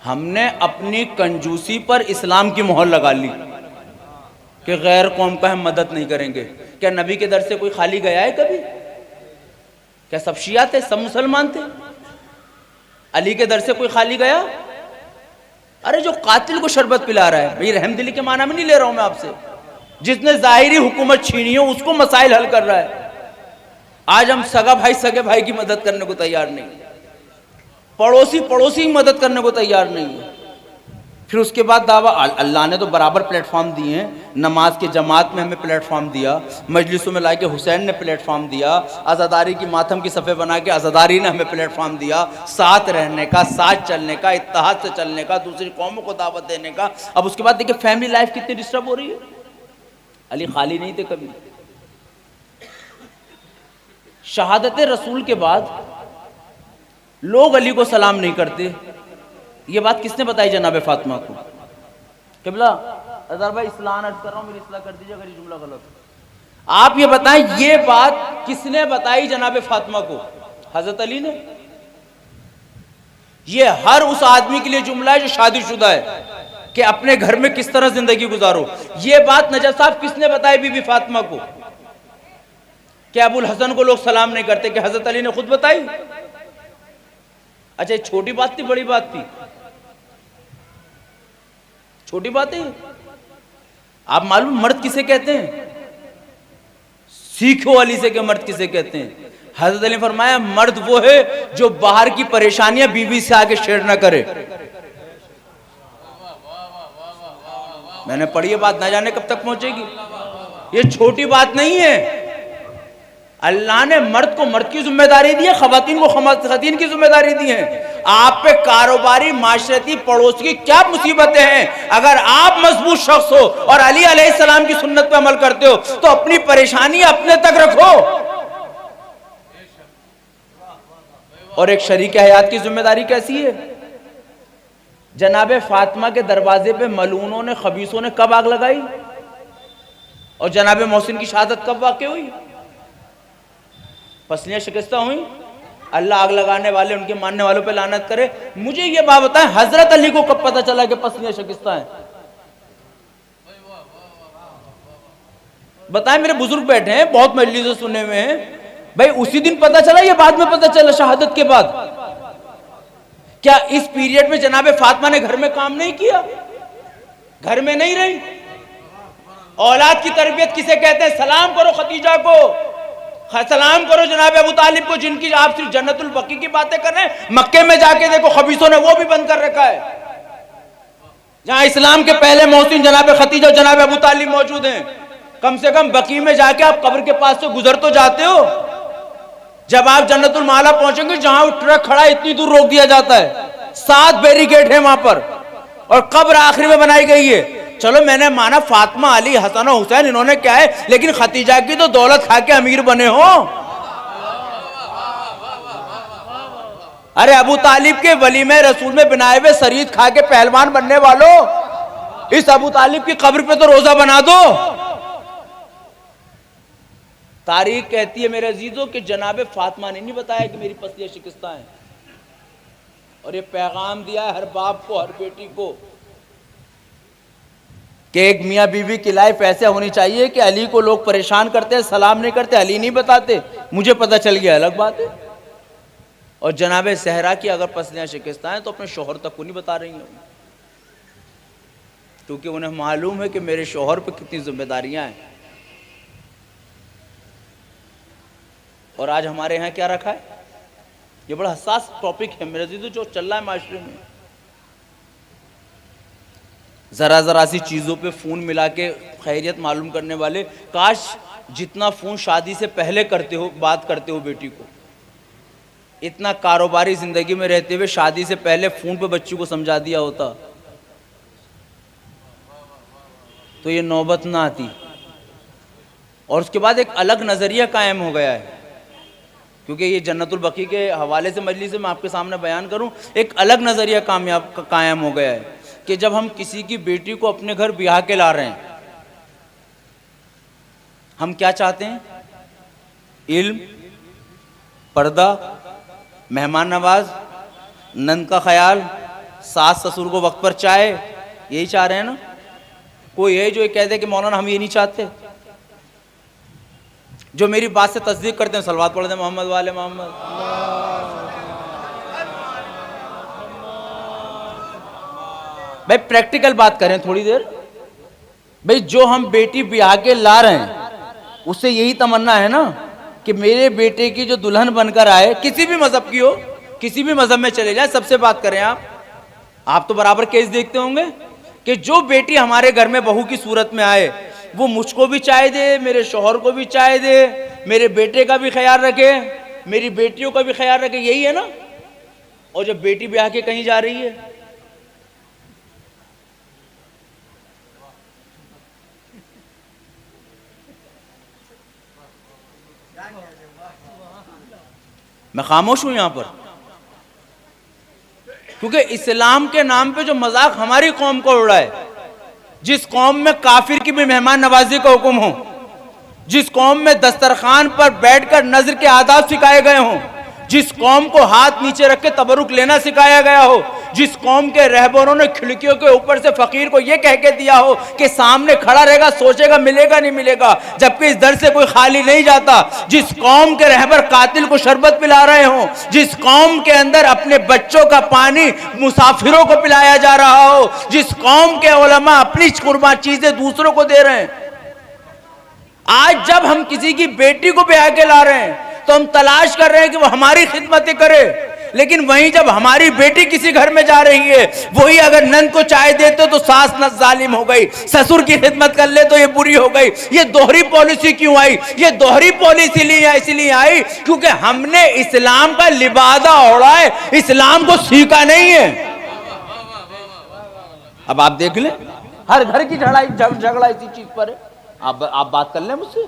हमने अपनी कंजूसी पर इस्लाम की मोहर लगा ली कि गैर कौम का हम मदद नहीं करेंगे। क्या नबी के दर से कोई खाली गया है कभी? क्या सब शिया थे, सब मुसलमान थे? अली के दर से कोई खाली गया? अरे जो कातिल को शरबत पिला रहा है, भाई रहमदिली के माना में नहीं ले रहा हूं मैं आपसे, जिसने जाहिरी हुकूमत छीनी हो उसको मसाइल हल कर रहा है। आज हम सगे भाई की मदद करने को तैयार नहीं, पड़ोसी की मदद करने को तैयार नहीं है। फिर उसके बाद दावा, अल्लाह ने तो बराबर प्लेटफॉर्म दिए हैं, नमाज के जमात में हमें प्लेटफॉर्म दिया, मजलिसों में लाके हुसैन ने प्लेटफॉर्म दिया, आज़ादारी की मातम की सफ़े बना के आज़ादारी ने हमें प्लेटफॉर्म दिया, साथ रहने का, साथ चलने का, इत्तेहाद से चलने का, दूसरी कौमों को दावत देने का। अब उसके बाद देखिए फैमिली लाइफ कितनी डिस्टर्ब हो रही है। अली खाली नहीं थे कभी। शहादत रसूल के बाद लोग अली को सलाम नहीं करते, ये बात किसने बताई जनाब फातिमा को? किबला अजहर भाई इस्लाह अर्ज कर रहा हूं, मेरी इस्लाह कर दीजिए अगर ये जुमला गलत हो। आप ये बताएं, ये बात किसने बताई जनाब फातिमा को? हजरत अली ने। ये हर उस आदमी के लिए जुमला है जो शादीशुदा है कि अपने घर में किस तरह जिंदगी गुजारो। ये बात नजफ साहब किसने बताई बीबी फातिमा को कि अबुल हसन को लोग सलाम नहीं करते? कि हजरत अली ने खुद बताई? अच्छा, छोटी बात थी बड़ी बात थी? छोटी बात है। आप मालूम मर्द किसे कहते हैं? सीखो अली से कि मर्द किसे कहते हैं। हजरत अली फरमाया मर्द वो है जो बाहर की परेशानियां बीवी से आके शेयर ना करे। मैंने पढ़ी ये बात, ना जाने कब तक पहुंचेगी। ये छोटी बात नहीं है। अल्लाह ने मर्द को मर्द की जिम्मेदारी दी है, खवातीन को खवातीन की जिम्मेदारी दी है। आप पे कारोबारी, माशरती, पड़ोस की क्या मुसीबतें हैं, अगर आप मजबूत शख्स हो और अली अलैहिस्सलाम की सुन्नत पे अमल करते हो तो अपनी परेशानी अपने तक रखो। और एक शरीक हयात की जिम्मेदारी कैसी है? जनाबे फातिमा के दरवाजे पे मलूनों ने, खबीसों ने कब आग लगाई? और जनाबे मोहसिन की शहादत कब वाक़ई हुई? पसलियां शिकस्ता हुई। अल्लाह आग लगाने वाले, उनके मानने वालों पे लानत करे। मुझे ये बात बताएं, हजरत अली को कब पता चला कि पसलियां शिकस्ता हैं? बताएं, मेरे बुजुर्ग बैठे हैं, बहुत मजलिसें सुने हुए हैं। भाई उसी दिन पता चला या बाद में पता चला शहादत के बाद? क्या इस पीरियड में जनाबे फातिमा ने घर में काम नहीं किया? घर में नहीं रही? औलाद की तरबियत किसे कहते हैं? सलाम करो खदीजा को, सलाम करो जनाब अबू तालिब को, जिनकी आप सिर्फ जन्नतुल बकी की बातें कर रहे हैं। मक्के में जाके देखो खबीसों ने वो भी बंद कर रखा है। जहां इस्लाम के पहले मोहसिन जनाब खदीजा, जनाब अबू तालिब मौजूद हैं। कम से कम बकी में जाके आप कब्र के पास से गुजर तो जाते हो। जब आप जन्नतुल माला पहुंचेंगे, जहां वो ट्रक खड़ा है इतनी दूर रोक दिया जाता है, 7 बैरिकेड है वहां पर, और कब्र आखिरी में बनाई गई है। चलो मैंने माना फातिमा, अली, हसन और हुसैन इन्होंने क्या है, लेकिन खतीजा की तो दौलत खा के अमीर बने हो। अरे अबू तालिब के वलीमे रसूल में बनाए हुए शरीद खा के पहलवान बनने वालों, इस अबू तालिब की कब्र पे तो रोजा बना दो। तारीख कहती है मेरे अजीजों कि जनाबे फातिमा ने नहीं बताया कि मेरी पसलियां शिकस्ता हैं, और ये पैगाम दिया है हर बाप को, हर बेटी को, कि एक मियाँ बीवी की लाइफ ऐसे होनी चाहिए कि अली को लोग परेशान करते हैं, सलाम नहीं करते, अली नहीं बताते, मुझे पता चल गया, अलग बात है। और जनाबे सहरा की अगर पसलियां शिकस्ता हैं तो अपने शोहर तक को नहीं बता रही हैं, क्योंकि उन्हें मालूम है कि मेरे शोहर पर कितनी जिम्मेदारियां हैं। और आज हमारे यहाँ क्या रखा है? ये बड़ा हसास टॉपिक है मेरे अजीजों, जो चल रहा है माशरे में। जरा जरा सी चीज़ों पे फ़ोन मिला के खैरियत मालूम करने वाले, काश जितना फ़ोन शादी से पहले करते हो, बात करते हो बेटी को, इतना कारोबारी ज़िंदगी में रहते हुए शादी से पहले फ़ोन पे बच्ची को समझा दिया होता तो ये नौबत ना आती। और उसके बाद एक अलग नज़रिया कायम हो गया है, क्योंकि ये जन्नतुल बकी के हवाले से मजलिस से मैं आपके सामने बयान करूं, एक अलग नज़रिया कायम हो गया है कि जब हम किसी की बेटी को अपने घर ब्याह के ला रहे हैं, हम क्या चाहते हैं? इल्म, पर्दा, मेहमान नवाज, नंद का ख्याल, सास ससुर को वक्त पर चाय, यही चाह रहे हैं ना? कोई है जो ये कहते कि मौलाना हम ये नहीं चाहते? जो मेरी बात से तस्दीक करते हैं सलवात पढ़ दें मोहम्मद वाले मोहम्मद। भाई प्रैक्टिकल बात करें थोड़ी देर। भाई जो हम बेटी ब्याह के ला रहे हैं उससे यही तमन्ना है ना कि मेरे बेटे की जो दुल्हन बनकर आए, किसी भी मजहब की हो, किसी भी मजहब में चले जाए, सबसे बात करें आप तो बराबर केस देखते होंगे कि जो बेटी हमारे घर में बहू की सूरत में आए वो मुझको भी चाय दे, मेरे शौहर को भी चाय दे, मेरे बेटे का भी ख्याल रखे, मेरी बेटियों का भी ख्याल रखे, यही है ना। और जब बेटी ब्याह के कहीं जा रही है, मैं खामोश हूं यहां पर, क्योंकि इस्लाम के नाम पे जो मजाक हमारी कौम को उड़ा है, जिस कौम में काफिर की भी मेहमान नवाजी का हुक्म हो, जिस कौम में दस्तरखान पर बैठकर नजर के आदाब सिखाए गए हों, जिस कौम को हाथ नीचे रख के तबरुक लेना सिखाया गया हो, जिस कौम के रहबरों ने खिड़कियों के ऊपर से फकीर को यह कह के दिया हो कि सामने खड़ा रहेगा, सोचेगा मिलेगा नहीं मिलेगा, जबकि इस दर से कोई खाली नहीं जाता, जिस कौम के रहबर कातिल को शरबत पिला रहे हो, जिस कौम के अंदर अपने बच्चों का पानी मुसाफिरों को पिलाया जा रहा हो, जिस कौम के उलमा अपनी कुर्बान चीजें दूसरों को दे रहे हैं, आज जब हम किसी की बेटी को ब्याह के ला रहे हैं तो हम तलाश कर रहे हैं कि वो हमारी खिदमतें करे, लेकिन वहीं जब हमारी बेटी किसी घर में जा रही है, वही अगर नंद को चाय देते तो सास न जालिम हो गई, ससुर की खिदमत कर ले तो ये बुरी हो गई। ये दोहरी पॉलिसी क्यों आई? ये दोहरी पॉलिसी इसलिए आई क्योंकि हमने इस्लाम का लिबादा ओढ़ा है, इस्लाम को सीखा नहीं है। अब आप देख लें, हर घर की झगड़ा इसी चीज पर है। आप बात कर लें मुझसे,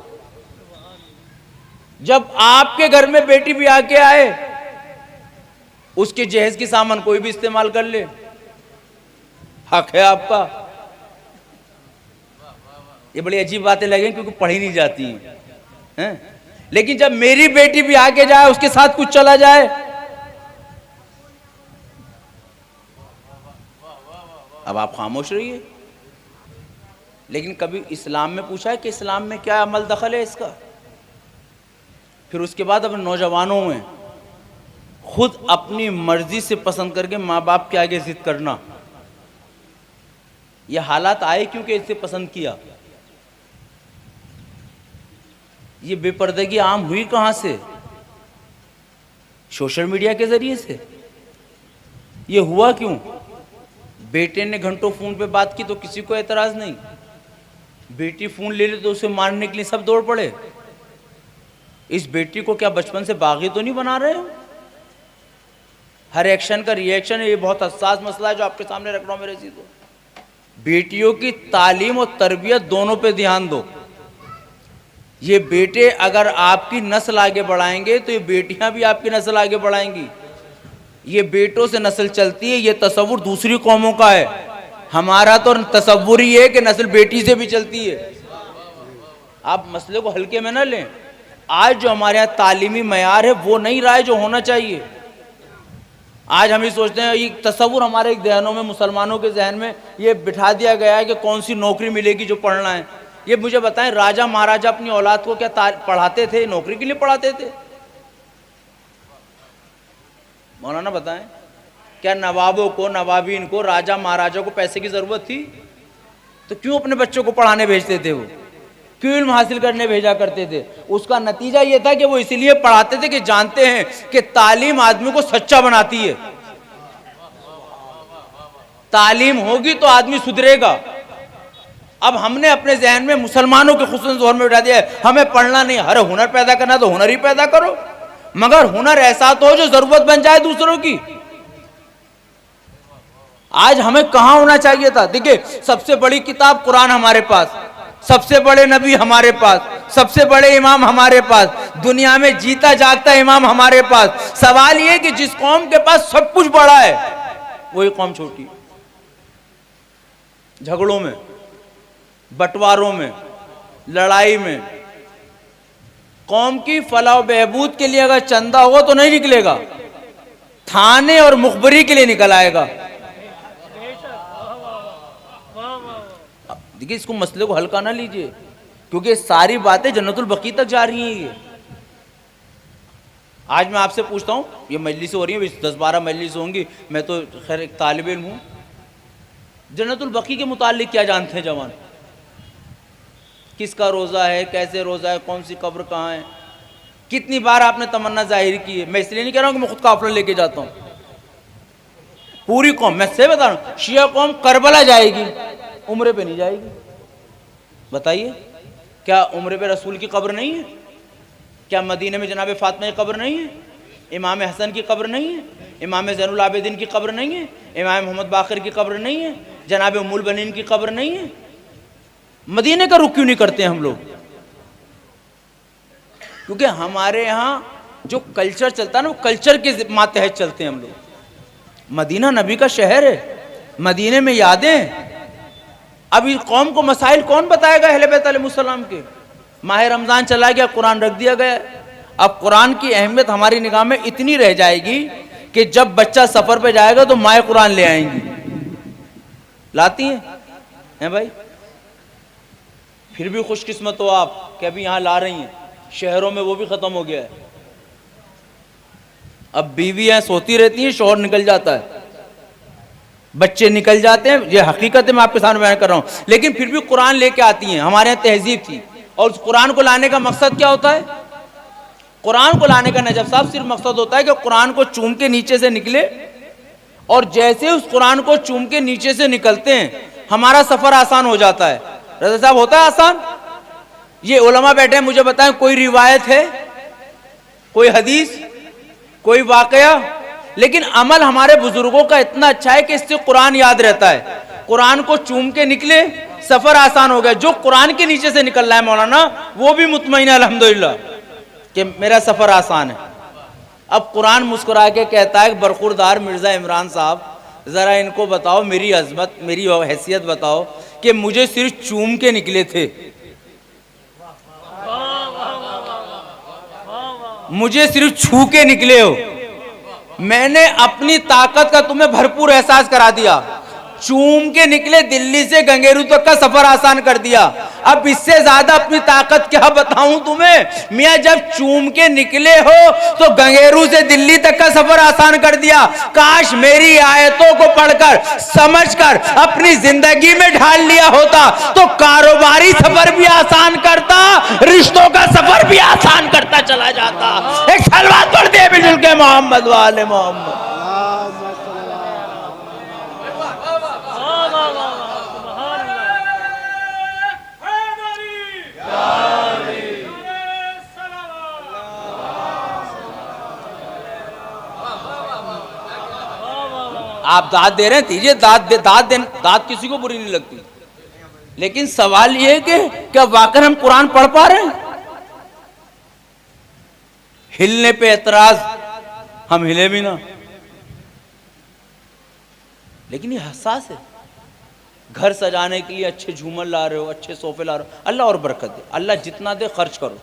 जब आपके घर में बेटी भी आके आए, उसके जहेज की सामान कोई भी इस्तेमाल कर ले, हक है आपका। ये बड़ी अजीब बातें लगे क्योंकि पढ़ी नहीं जाती हैं, लेकिन जब मेरी बेटी भी आके जाए, उसके साथ कुछ चला जाए, अब आप खामोश रहिए। लेकिन कभी इस्लाम में पूछा है कि इस्लाम में क्या अमल दखल है इसका? फिर उसके बाद अपने नौजवानों में खुद अपनी मर्जी से पसंद करके माँ बाप के आगे जिद करना, यह हालात आए क्योंकि इसे पसंद किया। ये बेपर्दगी आम हुई कहां से? सोशल मीडिया के जरिए से। ये हुआ क्यों? बेटे ने घंटों फोन पे बात की तो किसी को एतराज नहीं, बेटी फोन ले ले तो उसे मारने के लिए सब दौड़ पड़े। इस बेटी को क्या बचपन से बागी तो नहीं बना रहे हो? हर एक्शन का रिएक्शन है। ये बहुत हसास मसला है जो आपके सामने रख रहा हूं मेरे चीजों। बेटियों की तालीम और तरबियत दोनों पे ध्यान दो। ये बेटे अगर आपकी नस्ल आगे बढ़ाएंगे तो ये बेटियां भी आपकी नस्ल आगे बढ़ाएंगी। ये बेटों से नस्ल चलती है, ये तसव्वुर दूसरी कौमों का है। हमारा तो तसव्वुर ही है कि नस्ल बेटी से भी चलती है। आप मसले को हल्के में ना लें। आज जो हमारे यहाँ तालीमी मयार है वो नहीं रहा है जो होना चाहिए। आज हम ही सोचते हैं, ये तसव्वुर हमारे जहनों में, मुसलमानों के जहन में ये बिठा दिया गया है कि कौन सी नौकरी मिलेगी जो पढ़ना है। ये मुझे बताएं, राजा महाराजा अपनी औलाद को क्या पढ़ाते थे? नौकरी के लिए पढ़ाते थे? मौलाना बताएं, क्या नवाबों को, नवाबीन को, राजा महाराजा को पैसे की जरूरत थी? तो क्यों अपने बच्चों को पढ़ाने भेजते थे? वो क्यों इल्म हासिल करने भेजा करते थे? उसका नतीजा ये था कि वो इसलिए पढ़ाते थे कि जानते हैं कि तालीम आदमी को सच्चा बनाती है। तालीम होगी तो आदमी सुधरेगा। अब हमने अपने जहन में मुसलमानों के खुसूसन जोर में बिठा दिया है, हमें पढ़ना नहीं, हर हुनर पैदा करना तो हुनर ही पैदा करो, मगर हुनर ऐसा तो हो जो जरूरत बन जाए दूसरों की। आज हमें कहां होना चाहिए था? देखिए, सबसे बड़ी किताब कुरान हमारे पास, सबसे बड़े नबी हमारे पास, सबसे बड़े इमाम हमारे पास, दुनिया में जीता जागता इमाम हमारे पास। सवाल यह कि जिस कौम के पास सब कुछ बड़ा है वही कौम छोटी। झगड़ों में, बंटवारों में, लड़ाई में, कौम की फलाह बहबूद के लिए अगर चंदा होगा तो नहीं निकलेगा, थाने और मुखबरी के लिए निकल आएगा। देखिए, इसको मसले को हल्का ना लीजिए। क्योंकि सारी बातें जन्नतुल बकी तक जा रही हैं। ये आज मैं आपसे पूछता हूँ, ये मजलिस हो रही है, 10-12 मजलिस होंगी, मैं तो खैर एक तालिब इल्म हूँ, जन्नतुल बकी के मुतालिक क्या जानते हैं जवान? किसका रोज़ा है, कैसे रोज़ा है, कौन सी कब्र कहाँ है? कितनी बार आपने तमन्ना जाहिर की है? मैं इसलिए नहीं कह रहा हूँ कि मैं खुद काफिला लेके जाता हूँ, पूरी कौम, मैं से बता रहा हूँ, शिया कौम करबला जाएगी, उम्रे पे नहीं जाएगी। बताइए, क्या उम्रे पे रसूल की कब्र नहीं है? क्या मदीने में जनाब फातिमा की कब्र नहीं है? इमाम हसन की कब्र नहीं है? इमाम ज़ैनुल आबिदीन की कब्र नहीं है? इमाम मोहम्मद बाक़िर की कब्र नहीं है? जनाब उम्मुल बनीन की कब्र नहीं है? मदीने का रुख क्यों नहीं करते हम लोग? क्योंकि हमारे यहाँ जो कल्चर चलता है ना, वो कल्चर के मातहत चलते हैं हम लोग। मदीना नबी का शहर है, मदीने में यादें। अब इस कौम को मसाइल कौन बताएगा अहले बैत अलैहिमुस्सलाम के? माह रमज़ान चला गया, कुरान रख दिया गया। अब कुरान की अहमियत हमारी निगाह में इतनी रह जाएगी कि जब बच्चा सफ़र पे जाएगा तो माए कुरान ले आएंगी, लाती हैं भाई। फिर भी खुशकिस्मत हो आप कि अभी यहाँ ला रही हैं। शहरों में वो भी ख़त्म हो गया है। अब बीवियाँ सोती रहती हैं, शौहर निकल जाता है, बच्चे निकल जाते हैं। ये हकीकत है, मैं आपके सामने बयान कर रहा हूँ। लेकिन फिर भी कुरान लेके आती हैं। हमारे यहाँ तहजीब थी, और उस कुरान को लाने का मकसद क्या होता है? कुरान को लाने का नजब साहब सिर्फ मकसद होता है कि कुरान को चूम के नीचे से निकले, और जैसे उस कुरान को चूम के नीचे से निकलते हैं हमारा सफ़र आसान हो जाता है। रज़ा साहब, होता है आसान? ये उलमा बैठे हैं, मुझे बताएं कोई रिवायत है, कोई हदीस, कोई वाकया? लेकिन अमल हमारे बुजुर्गों का इतना अच्छा है कि इससे कुरान याद रहता है। कुरान को चूम के निकले, सफर आसान हो गया। जो कुरान के नीचे से निकल रहा है मौलाना, वो भी मुतमईन है अल्हम्दुलिल्लाह कि मेरा सफर आसान है। अब कुरान मुस्कुरा के कहता है, बरखुरदार मिर्जा इमरान साहब, जरा इनको बताओ, मेरी अजमत, मेरी हैसियत बताओ कि मुझे सिर्फ चूम के निकले थे, मुझे सिर्फ छू के निकले हो, मैंने अपनी ताकत का तुम्हें भरपूर एहसास करा दिया, चूम के निकले, दिल्ली से गंगेरू तक का सफर आसान कर दिया। अब इससे ज्यादा अपनी ताकत क्या बताऊं तुम्हें? मियां, जब चूम के निकले हो तो गंगेरू से दिल्ली तक का सफर आसान कर दिया। काश मेरी आयतों को पढ़कर, समझकर अपनी जिंदगी में ढाल लिया होता तो कारोबारी सफर भी आसान करता, रिश्तों का सफर भी आसान करता चला जाता। एक सलवात पढ़ दे बिजुल के मोहम्मद वाले मोहम्मद। आप दाद दे रहे हैं, दीजिए दाद किसी को बुरी नहीं लगती। लेकिन सवाल यह है कि क्या वाकई हम कुरान पढ़ पा रहे हैं? हिलने पे एतराज, हम हिले भी ना। लेकिन ये हसास है। घर सजाने के लिए अच्छे झूमर ला रहे हो, अच्छे सोफे ला रहे हो, अल्लाह और बरकत दे, अल्लाह जितना दे खर्च करो,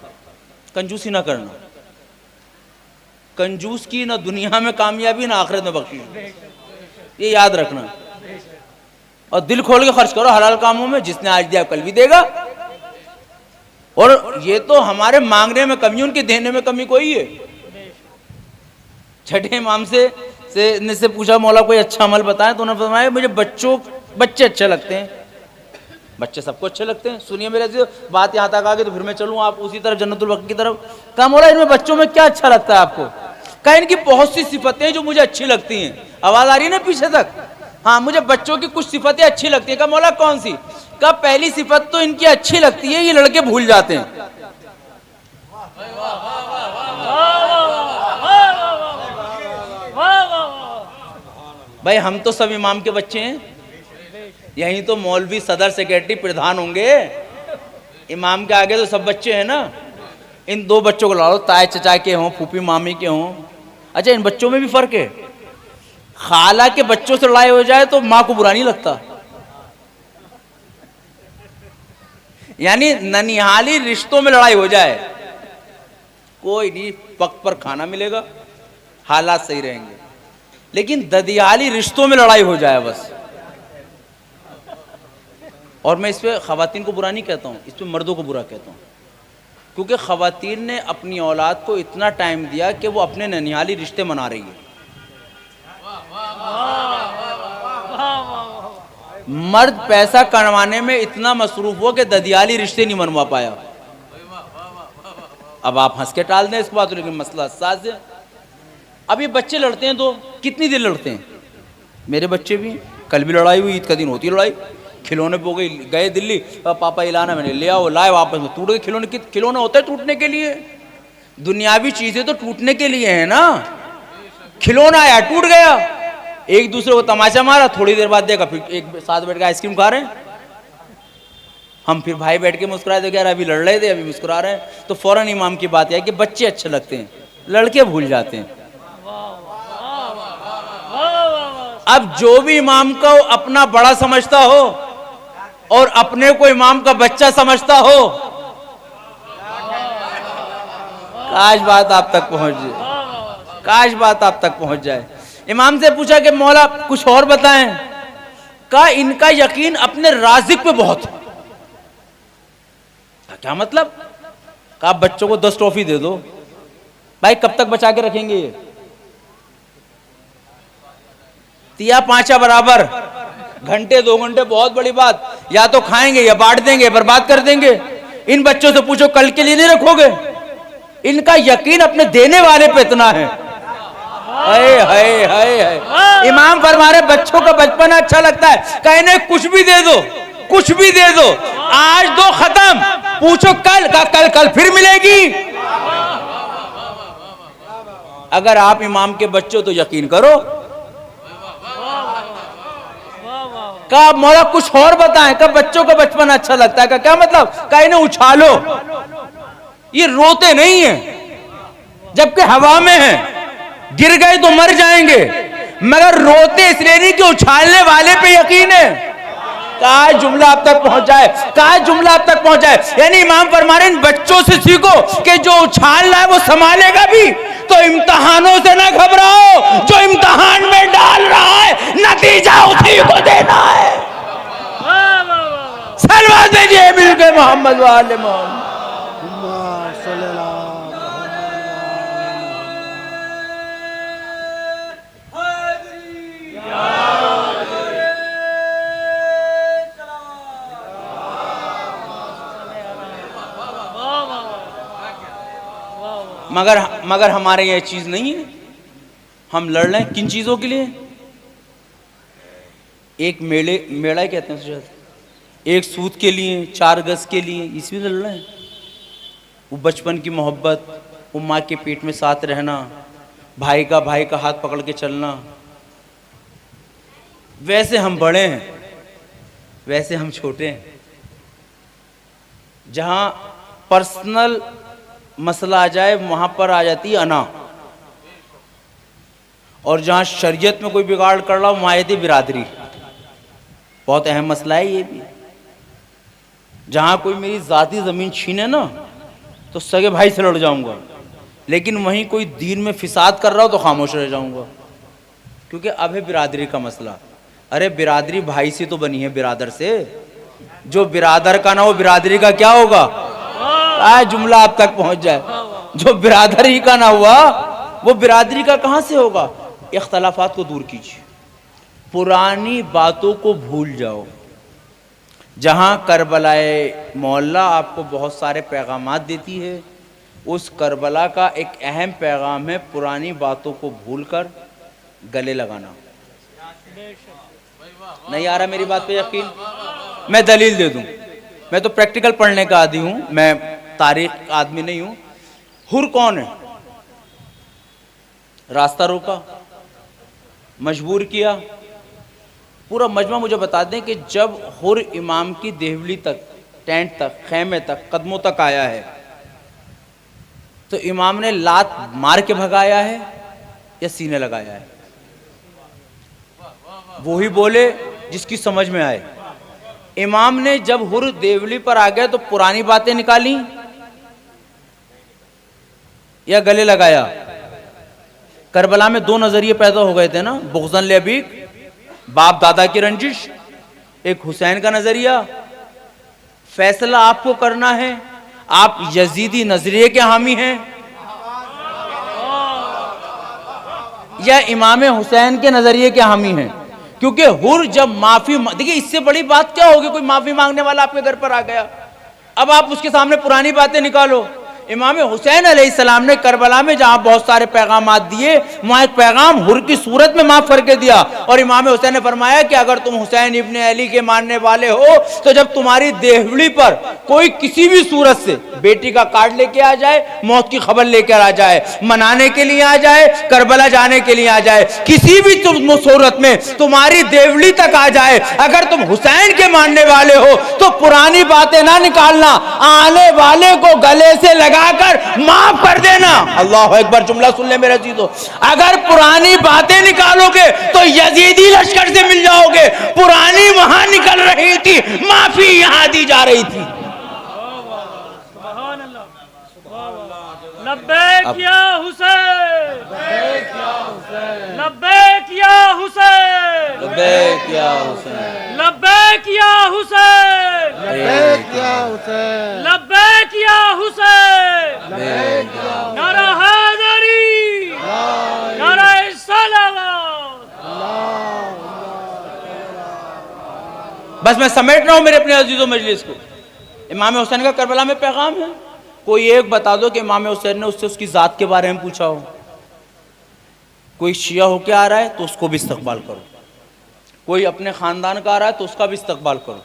कंजूसी ना करना। कंजूस की ना दुनिया में कामयाबी ना आखिरत में बख्शिश, ये याद रखना। और दिल खोल के खर्च करो हलाल कामों में, जिसने आज दिया कल भी देगा। और ये तो हमारे मांगने में कमी, उनके देने में कमी कोई है। छठे इमाम से पूछा, मौला कोई अच्छा अमल बताएं, तो उन्होंने बताया मुझे बच्चे अच्छे लगते हैं। बच्चे सबको अच्छे लगते हैं। सुनिए मेरे से बात यहाँ तक आ गई तो फिर मैं चलूँ आप उसी तरफ जन्नतुल बकी की तरफ। कहा मौला इनमें बच्चों में क्या अच्छा लगता है आपको? कहा इनकी बहुत सी सिफतें जो मुझे अच्छी लगती हैं। आवाज आ रही है ना पीछे तक? हाँ, मुझे बच्चों की कुछ सिफतें अच्छी लगती है। कहा मौला कौन सी? कहा पहली सिफत तो इनकी अच्छी लगती है, ये लड़के भूल जाते हैं। भाई हम तो सब इमाम के बच्चे हैं, यहीं तो मौलवी सदर सेक्रेटरी प्रधान होंगे, इमाम के आगे तो सब बच्चे हैं ना। इन दो बच्चों को लाओ, ताए चचा के हों, फूफी मामी के हों। अच्छा, इन बच्चों में भी फर्क है। खाला के बच्चों से लड़ाई हो जाए तो माँ को बुरा नहीं लगता। यानी ननिहाली रिश्तों में लड़ाई हो जाए, कोई नहीं, वक्त पर खाना मिलेगा, हालात सही रहेंगे। लेकिन ददियाली रिश्तों में लड़ाई हो जाए बस, और मैं इस पर ख़वातीन को बुरा नहीं कहता हूँ, इस पर मर्दों को बुरा कहता हूँ, क्योंकि ख़वातीन ने अपनी औलाद को इतना टाइम दिया कि वो अपने ननिहाली रिश्ते मना रही है। मर्द पैसा कमाने में इतना मसरूफ हुआ कि ददियाली रिश्ते नहीं मनवा पाया। अब आप हंस के टाल दें इस बात, लेकिन मसला साज है। अब ये बच्चे लड़ते हैं तो कितनी देर लड़ते हैं? मेरे बच्चे भी, कल भी लड़ाई हुई, ईद का दिन होती है लड़ाई, खिलौने पो गई, गए दिल्ली, पापा इलाना, मैंने ले आओ, लाए वापस में, टूट गए खिलौने। खिलौने होते हैं टूटने के लिए, दुनियावी चीजें तो टूटने के लिए है ना। खिलौना आया टूट गया, एक दूसरे को तमाचा मारा, थोड़ी देर बाद देखा फिर एक साथ बैठ के आइसक्रीम खा रहे हैं। हम फिर भाई बैठ के मुस्कुराए थे, यार अभी लड़ रहे थे अभी मुस्कुरा रहे हैं। तो फौरन इमाम की बात है कि बच्चे अच्छे लगते हैं, लड़के भूल जाते हैं। अब जो भी इमाम को अपना बड़ा समझता हो और अपने को इमाम का बच्चा समझता हो, काश बात आप तक पहुंच जाए, काश बात आप तक पहुंच जाए। इमाम से पूछा कि मौला कुछ और बताएं। कहा इनका यकीन अपने राज़िक पे बहुत है। क्या मतलब? कहा बच्चों को 10 टॉफी दे दो। भाई कब तक बचा के रखेंगे ये? तिया पांचा बराबर, घंटे 2 घंटे बहुत बड़ी बात, या तो खाएंगे या बांट देंगे, बर्बाद कर देंगे। इन बच्चों से पूछो कल के लिए नहीं रखोगे? इनका यकीन अपने देने वाले पे इतना है। हाय हाय हाय हाय। इमाम फरमा रहे बच्चों का बचपन अच्छा लगता है, कहने कुछ भी दे दो, कुछ भी दे दो, आज दो खत्म, पूछो कल का, कल फिर मिलेगी। अगर आप इमाम के बच्चों तो यकीन करो। कहा मौला कुछ और बताएं। कब बच्चों का बचपन अच्छा लगता है? क्या मतलब? कहा इन्हें उछालो, ये रोते नहीं है, जबकि हवा में है, गिर गए तो मर जाएंगे, मगर रोते इसलिए नहीं कि उछालने वाले पे यकीन है। कहा जुमला आप तक पहुंच जाए, कहा जुमला आप तक पहुंच जाए। यानी इमाम फरमा रहे इन बच्चों से सीखो कि जो उछाल रहा है वो संभालेगा भी। तो इम्तिहानों से ना घबराओ, जो इम्तिहान में डाल रहा है नतीजा उसी को देना है। सलवा दीजिए मिलके मोहम्मद वाले मोहम्मद। मगर हमारे यह चीज नहीं है। हम लड़ रहे हैं किन चीजों के लिए? एक मेड़ा कहते हैं शायद, एक सूत के लिए, 4 गज के लिए, इसमें लड़ रहे हैं। वो बचपन की मोहब्बत, वो माँ के पेट में साथ रहना, भाई का हाथ पकड़ के चलना। वैसे हम बड़े हैं, वैसे हम छोटे हैं। जहां पर्सनल मसला आ जाए वहां पर आ जाती है अना, और जहां शरीयत में कोई बिगाड़ कर रहा हो वहां आती बिरादरी। बहुत अहम मसला है ये भी। जहां कोई मेरी जाती जमीन छीने ना तो सगे भाई से लड़ जाऊंगा, लेकिन वहीं कोई दीन में फिसाद कर रहा हो तो खामोश रह जाऊंगा, क्योंकि अब है बिरादरी का मसला। अरे बिरादरी भाई से तो बनी है, बिरादर से। जो बिरादर का ना हो बिरादरी का क्या होगा? जुमला आप तक पहुंच जाए। जो बिरादर ही का ना हुआ वो बिरादरी का कहां से होगा? इख्तलाफात को दूर कीजिए, पुरानी बातों को भूल जाओ। जहां करबलाए मौला आपको बहुत सारे पैगामात देती है, उस करबला का एक अहम पैगाम है पुरानी बातों को भूलकर गले लगाना। नहीं आ रहा मेरी बात पे यकीन? मैं दलील दे दूं। मैं तो प्रैक्टिकल पढ़ने का आदी हूं, मैं तारीख आदमी नहीं हूं। हुर कौन है? रास्ता रोका, मजबूर किया। पूरा मजमा मुझे बता दें कि जब हुर इमाम की देहवली तक, टेंट तक, खेमे तक, कदमों तक आया है, तो इमाम ने लात मार के भगाया है या सीने लगाया है? वो ही बोले जिसकी समझ में आए। इमाम ने जब हुर देवली पर आ गया तो पुरानी बातें निकाली या गले लगाया? करबला में 2 नजरिए पैदा हो गए थे ना, बुग़्ज़न लिअबीक, बाप दादा की रंजिश, एक हुसैन का नजरिया फैसला आपको करना है। आप यजीदी नजरिए के हामी हैं या इमाम हुसैन के नजरिए के हामी हैं? क्योंकि हुर जब माफी, देखिए इससे बड़ी बात क्या होगी, कोई माफी मांगने वाला आपके घर पर आ गया, अब आप उसके सामने पुरानी बातें निकालो। इमाम हुसैन अलैहिस्सलाम ने करबला में जहां बहुत सारे पैगाम दिए, वहां एक पैगाम हुर की सूरत में माफ करके दिया। और इमाम हुसैन ने फरमाया कि अगर तुम हुसैन इब्ने अली के मानने वाले हो तो जब तुम्हारी देहवड़ी पर कोई किसी भी सूरत से बेटी का कार्ड लेके आ जाए, मौत की खबर लेकर आ जाए, मनाने के लिए आ जाए, करबला जाने के लिए आ जाए, किसी भी सूरत में तुम्हारी देवली तक आ जाए, अगर तुम हुसैन के मानने वाले हो तो पुरानी बातें ना निकालना, आने वाले को गले से लगाकर माफ कर देना। अल्लाह अकबर, जुमला सुन ले मेरे अजीजों, अगर पुरानी बातें निकालोगे तो यजीदी लश्कर से मिल जाओगे। पुरानी वहां निकल रही थी, माफी यहां दी जा रही थी। लब्बैक या हुसैन, लब्बैक या हुसैन, लब्बैक या हुसैन, लब्बैक या हुसैन, लब्बैक या हुसैन, लब्बैक या हुसैन, नारा हैदरी, नारा सलावत। बस मैं समेट रहा हूं मेरे अपने अजीजों मजलिस को। इमाम हुसैन का करबला में पैगाम है। कोई एक बता दो कि इमाम हुसैन ने उससे उसकी ज़ात के बारे में पूछा हो। कोई शिया होके आ रहा है तो उसको भी इस्तकबाल करो, कोई अपने ख़ानदान का आ रहा है तो उसका भी इस्तकबाल करो।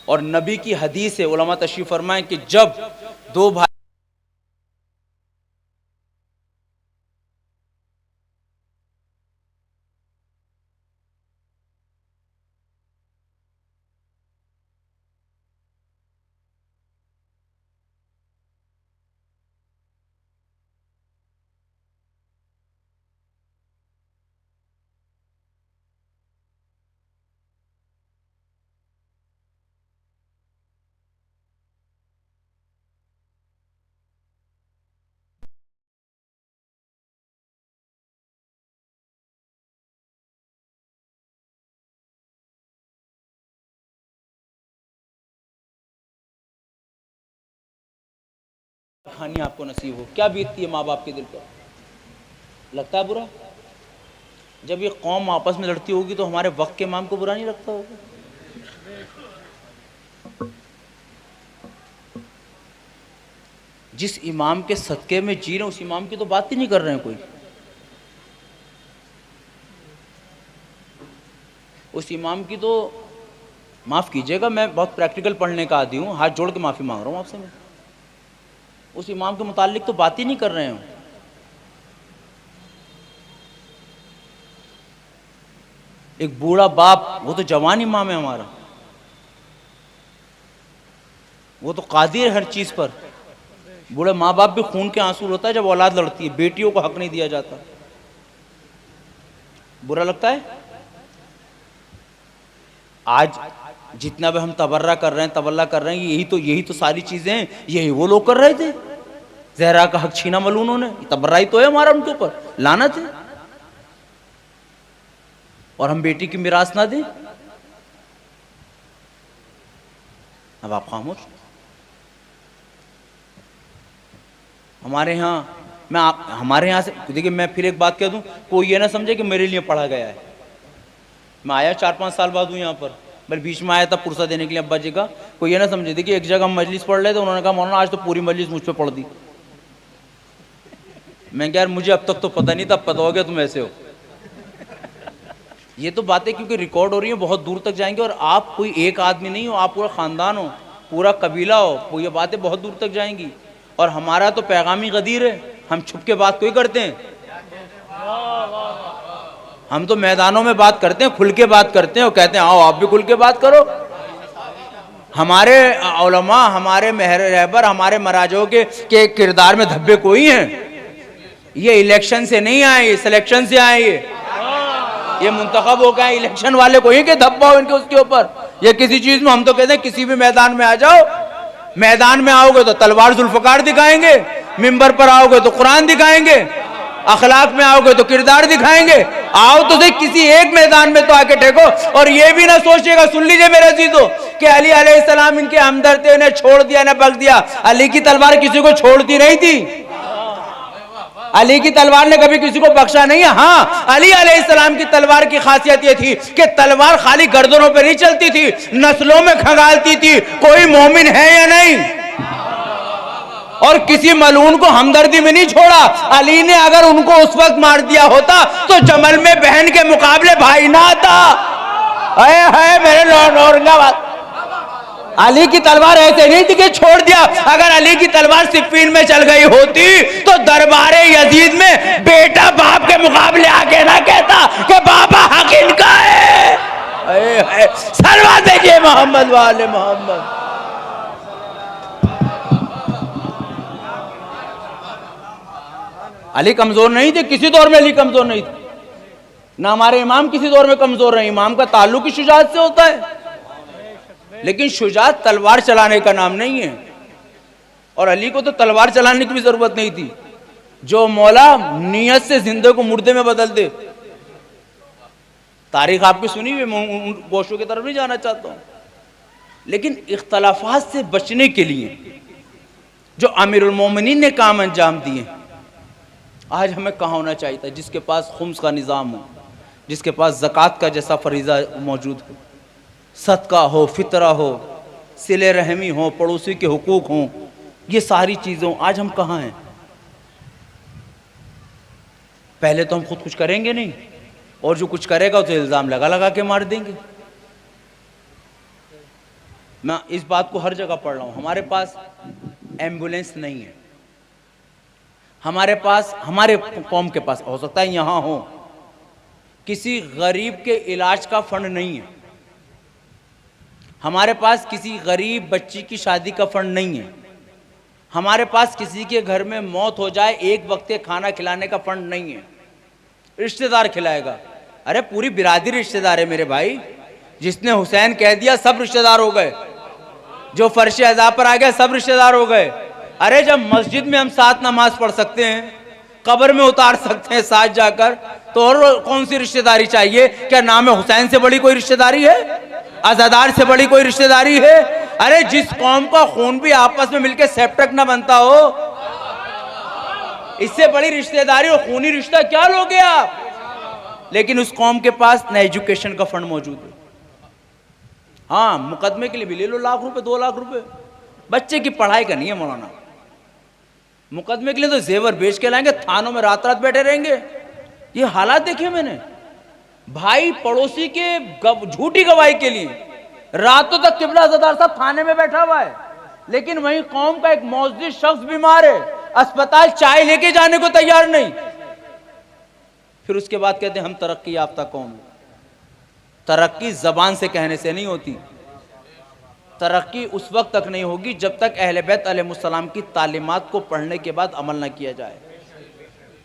और नबी की हदीस है, उलमा तशरीफ़ फरमाएं कि जब दो भाई कहानी आपको नसीब हो, क्या बीतती है माँ बाप के दिल पर? लगता है बुरा? जब ये कौम आपस में लड़ती होगी तो हमारे वक्त के इमाम को बुरा नहीं लगता होगा? जिस इमाम के सदके में जी रहे हैं उस इमाम की तो बात ही नहीं कर रहे हैं कोई। उस इमाम की तो, माफ़ कीजिएगा मैं बहुत प्रैक्टिकल पढ़ने का आदी हूँ, हाथ जोड़ के माफ़ी मांग रहा हूँ आपसे मैं, उस इमाम के मुतालिक तो बात ही नहीं कर रहे हैं। एक बूढ़ा बाप, वो तो जवान इमाम है हमारा, वो तो कादिर है हर चीज़ पर। बूढ़े माँ बाप भी खून के आंसू रोता है जब औलाद लड़ती है, बेटियों को हक नहीं दिया जाता। बुरा लगता है? आज जितना भी हम तबर्रा कर रहे हैं, तबल्ला कर रहे हैं, यही तो सारी चीजें हैं, यही वो लोग कर रहे थे। जहरा का हक छीना मलूनों ने, तबर्रा ही तो है हमारा उनके ऊपर, लानत है। और हम बेटी की मिरास ना दें, अब आप खामोश। हमारे यहाँ से देखिए, मैं फिर एक बात कह दूं, कोई ये ना समझे कि मेरे लिए पढ़ा गया है। मैं आया 4-5 साल बाद हूँ यहाँ पर, मैं बीच में आया था पुरसा देने के लिए अब्बा जी का। कोई ये ना समझे, देखिए एक जगह हम मजलिस पढ़ रहे थे, उन्होंने कहा मौलाना आज तो पूरी मजलिस मुझ पर पढ़ दी। मैं क्या यार, मुझे अब तक तो पता नहीं था, अब पता हो गया तुम ऐसे हो। ये तो बातें क्योंकि रिकॉर्ड हो रही है, बहुत दूर तक जाएंगे। और आप कोई एक आदमी नहीं हो, आप पूरा ख़ानदान हो, पूरा कबीला हो, ये बातें बहुत दूर तक जाएंगी। और हमारा तो पैगामी गदीर है, हम छुप के बात कोई करते हैं? हम तो मैदानों में बात करते हैं, खुल के बात करते हैं और कहते हैं आओ आप भी खुल के बात करो। हमारे उलमा, हमारे महर रहबर, हमारे मराजों के किरदार में धब्बे कोई हैं? ये इलेक्शन से नहीं आए, ये सिलेक्शन से आए। ये मुंतखब हो गए, इलेक्शन वाले कोई के धब्बा हो इनके उसके ऊपर, ये किसी चीज में। हम तो कहते हैं किसी भी मैदान में आ जाओ, मैदान में आओगे तो तलवार जुल्फकार दिखाएंगे, मिंबर पर आओगे तो कुरान दिखाएंगे। अखलाक में आओगे तो किरदार दिखाएंगे। आओ तो सही किसी एक मैदान में तो आके टेको। और ये भी ना सोचिएगा, सुन लीजिए मेरे अजीजों, कि अली अलैहिस्सलाम इनके हमदर्द थे, इन्हें छोड़ दिया ना बक दिया। अली की तलवार किसी को छोड़ती नहीं थी। अली की तलवार ने कभी किसी को बख्शा नहीं है। हाँ, अली अलैहिस्सलाम की तलवार की खासियत यह थी कि तलवार खाली गर्दनों पे नहीं चलती थी, नस्लों में खंगालती थी, कोई मोमिन है या नहीं। और किसी मलून को हमदर्दी में नहीं छोड़ा। अली ने अगर उनको उस वक्त मार दिया होता तो जमल में बहन के मुकाबले भाई ना था। है मेरे औरंगाबाद, अली की तलवार ऐसे नहीं थी कि छोड़ दिया। अगर अली की तलवार सिफ्फीन में चल गई होती तो दरबारे यजीद में बेटा बाप के मुकाबले आके ना कहता कि बाबा हक इनका है। सलवा देखिए मोहम्मद वाले मोहम्मद। अली कमजोर नहीं थे, किसी दौर में अली कमजोर नहीं थे। ना हमारे इमाम किसी दौर में कमजोर नहीं। इमाम का ताल्लुक ही शुजाअत से होता है, लेकिन शुजाअत तलवार चलाने का नाम नहीं है। और अली को तो तलवार चलाने की भी जरूरत नहीं थी। जो मौला नियत से जिंदे को मुर्दे में बदल दे। तारीख आपकी सुनी हुई, गोशों की तरफ नहीं जाना चाहता हूं, लेकिन इख्तलाफात से बचने के लिए जो अमीरुल मोमिनीन ने काम अंजाम दिए, आज हमें कहाँ होना चाहिए था? जिसके पास खुम्स का निज़ाम हो, जिसके पास ज़कात का जैसा फरीज़ा मौजूद हो, सदका हो, फितरा हो, सिले रहमी हो, पड़ोसी के हुकूक हों, ये सारी चीज़ों, आज हम कहाँ हैं? पहले तो हम खुद कुछ करेंगे नहीं, और जो कुछ करेगा तो इल्ज़ाम लगा लगा के मार देंगे। मैं इस बात को हर जगह पढ़ रहा हूँ। हमारे पास एम्बुलेंस नहीं है, हमारे पास, हमारे कौम के पास, हो सकता है यहाँ हो, किसी गरीब के इलाज का फंड नहीं है। हमारे पास किसी गरीब बच्ची की शादी का फंड नहीं है। हमारे पास किसी के घर में मौत हो जाए, एक वक्त के खाना खिलाने का फंड नहीं है। रिश्तेदार खिलाएगा। अरे पूरी बिरादरी रिश्तेदार है मेरे भाई। जिसने हुसैन कह दिया सब रिश्तेदार हो गए, जो फर्श अज़ा पर आ गया सब रिश्तेदार हो गए। अरे जब मस्जिद में हम साथ नमाज पढ़ सकते हैं, कब्र में उतार सकते हैं साथ जाकर, तो और कौन सी रिश्तेदारी चाहिए? क्या नाम है हुसैन से बड़ी कोई रिश्तेदारी है? अज़ादार से बड़ी कोई रिश्तेदारी है? अरे जिस कौम का खून भी आपस में मिलकर सेप्टक ना बनता हो, इससे बड़ी रिश्तेदारी और खूनी रिश्ता क्या लोगे आप? लेकिन उस कौम के पास न एजुकेशन का फंड मौजूद है। हाँ, मुकदमे के लिए भी ले लो लाख रुपए, 2 लाख रुपए। बच्चे की पढ़ाई का नहीं है मौलाना। मुकदमे के लिए तो जेवर बेच के लाएंगे, थानों में रात रात बैठे रहेंगे। ये हालात देखे मैंने। भाई पड़ोसी के झूठी गवाही के लिए रातों तक किबला अज़ादार साहब थाने में बैठा हुआ है, लेकिन वहीं कौम का एक मौजूद शख्स बीमार है, अस्पताल चाय लेके जाने को तैयार नहीं। फिर उसके बाद कहते हैं हम तरक्की याफ्ता कौम। तरक्की जबान से कहने से नहीं होती। तरक्की उस वक्त तक नहीं होगी जब तक अहले बैत अलैहिस्सलाम की तालीमात को पढ़ने के बाद अमल न किया जाए।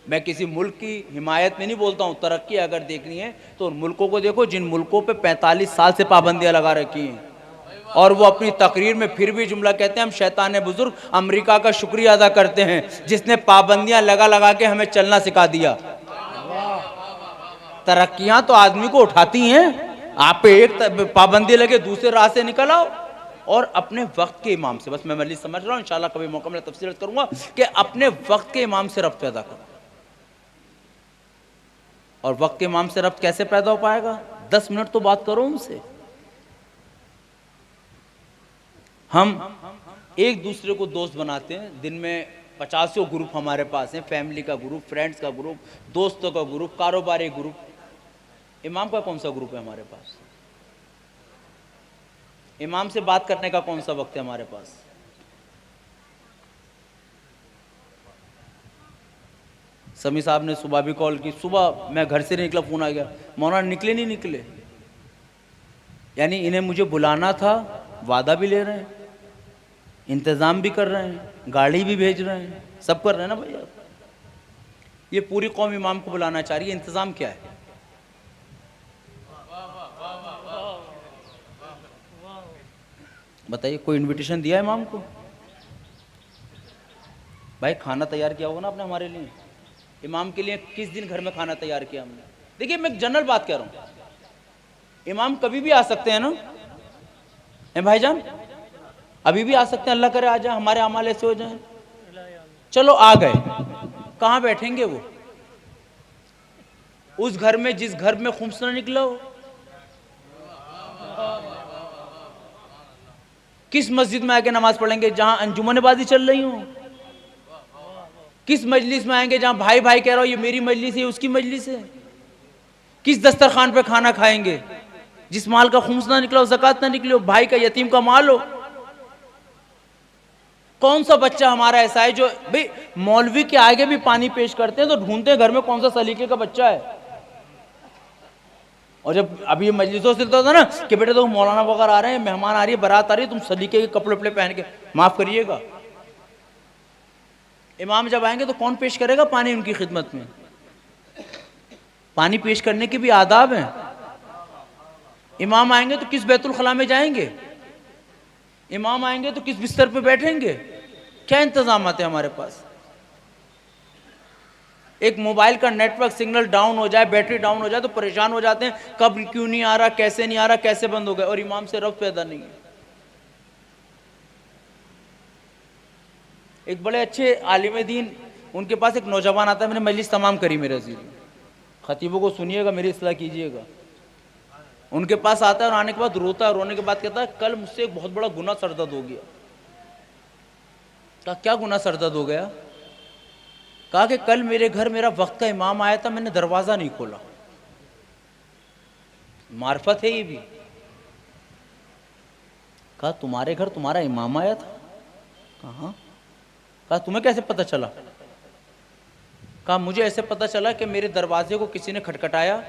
मैं किसी मुल्क की हिमायत में नहीं बोलता हूँ। तरक्की अगर देखनी है तो उन मुल्कों को देखो जिन मुल्कों पे 45 साल से पाबंदियां लगा रखी हैं, और वो अपनी तकरीर में फिर भी जुमला कहते हैं हम शैतान बुजुर्ग अमेरिका का शुक्रिया अदा करते हैं जिसने पाबंदियां लगा लगा के हमें चलना सिखा दिया। तरक्कियां तो आदमी को उठाती हैं। आप पे एक पाबंदी लगे, दूसरे राह से निकल आओ। और अपने वक्त के इमाम से, बस मैं मजीद समझ रहा हूँ, इंशाल्लाह कभी मौका मिला तफसील करूंगा, कि अपने वक्त के इमाम से रब्त पैदा करो। और वक्त के इमाम से रब्त कैसे पैदा हो पाएगा? 10 मिनट तो बात करो उनसे। हम एक दूसरे को दोस्त बनाते हैं। दिन में 50 ग्रुप हमारे पास हैं, फैमिली का ग्रुप, फ्रेंड्स का ग्रुप, दोस्तों का ग्रुप, कारोबारी ग्रुप। इमाम का कौन सा ग्रुप है हमारे पास? इमाम से बात करने का कौन सा वक्त है हमारे पास? समी साहब ने सुबह भी कॉल की, सुबह मैं घर से नहीं निकला, फोन आ गया, मौलाना निकले नहीं निकले। यानी इन्हें मुझे बुलाना था, वादा भी ले रहे हैं, इंतज़ाम भी कर रहे हैं, गाड़ी भी भेज रहे हैं, सब कर रहे हैं ना भैया। ये पूरी कौम इमाम को बुलाना चाह रही है, इंतज़ाम क्या है? बताइए, कोई इनविटेशन दिया है इमाम को? भाई खाना तैयार किया होगा ना आपने हमारे लिए, इमाम के लिए किस दिन घर में खाना तैयार किया हमने? देखिए मैं एक जनरल बात कह रहा हूँ, इमाम कभी भी आ सकते हैं ना भाईजान, अभी भी आ सकते हैं, अल्लाह करे आ जाए, हमारे अमाल ऐसे हो जाए। चलो आ गए, कहाँ बैठेंगे वो? उस घर में जिस घर में खुम्स ना निकला हो। किस मस्जिद में आके नमाज पढ़ेंगे जहां अंजुमनबाजी चल रही हो? किस मजलिस में आएंगे जहां भाई भाई कह रहा हो ये मेरी मजलिस है उसकी मजलिस है? किस दस्तरखान पे खाना खाएंगे जिस माल का खुम्स ना निकला हो, ज़कात ना निकले हो, भाई का यतीम का माल हो? कौन सा बच्चा हमारा ऐसा है जो भाई मौलवी के आगे भी पानी पेश करते हैं तो ढूंढते हैं घर में कौन सा सलीके का बच्चा है। और जब अभी मजलिसों से होता था ना कि बेटे तो मौलाना वगैरह आ रहे हैं, मेहमान आ रही है, बारात आ रही है, तुम सलीके के कपड़े वपड़े पहन के, माफ करिएगा, इमाम जब आएंगे तो कौन पेश करेगा पानी उनकी खिदमत में? पानी पेश करने के भी आदाब हैं। इमाम आएंगे तो किस बैतुल खला में जाएंगे? इमाम आएंगे तो किस बिस्तर पे बैठेंगे? क्या इंतजाम है हमारे पास? एक मोबाइल का नेटवर्क सिग्नल डाउन हो जाए, बैटरी डाउन हो जाए तो परेशान हो जाते हैं, कब क्यों नहीं आ रहा, कैसे नहीं आ रहा, कैसे बंद हो गया, और इमाम से रब्त पैदा नहीं है। एक बड़े अच्छे आलिम दीन, उनके पास एक नौजवान आता है, मैंने मजलिस तमाम करी मेरे अजीज, खतीबों को सुनिएगा, मेरी इस्लाह कीजिएगा। उनके पास आता है और आने के बाद रोता है, रोने के बाद कहता है कल मुझसे एक बहुत बड़ा गुनाह सरदर्द हो गया। कहा क्या गुनाह सरदर्द हो गया? कहा कि कल मेरे घर मेरा वक्त का इमाम आया था, मैंने दरवाजा नहीं खोला। मार्फत है ये भी। कहा तुम्हारे घर तुम्हारा इमाम आया था? कहा? कहा तुम्हें कैसे पता चला? कहा मुझे ऐसे पता चला कि मेरे दरवाजे को किसी ने खटखटाया,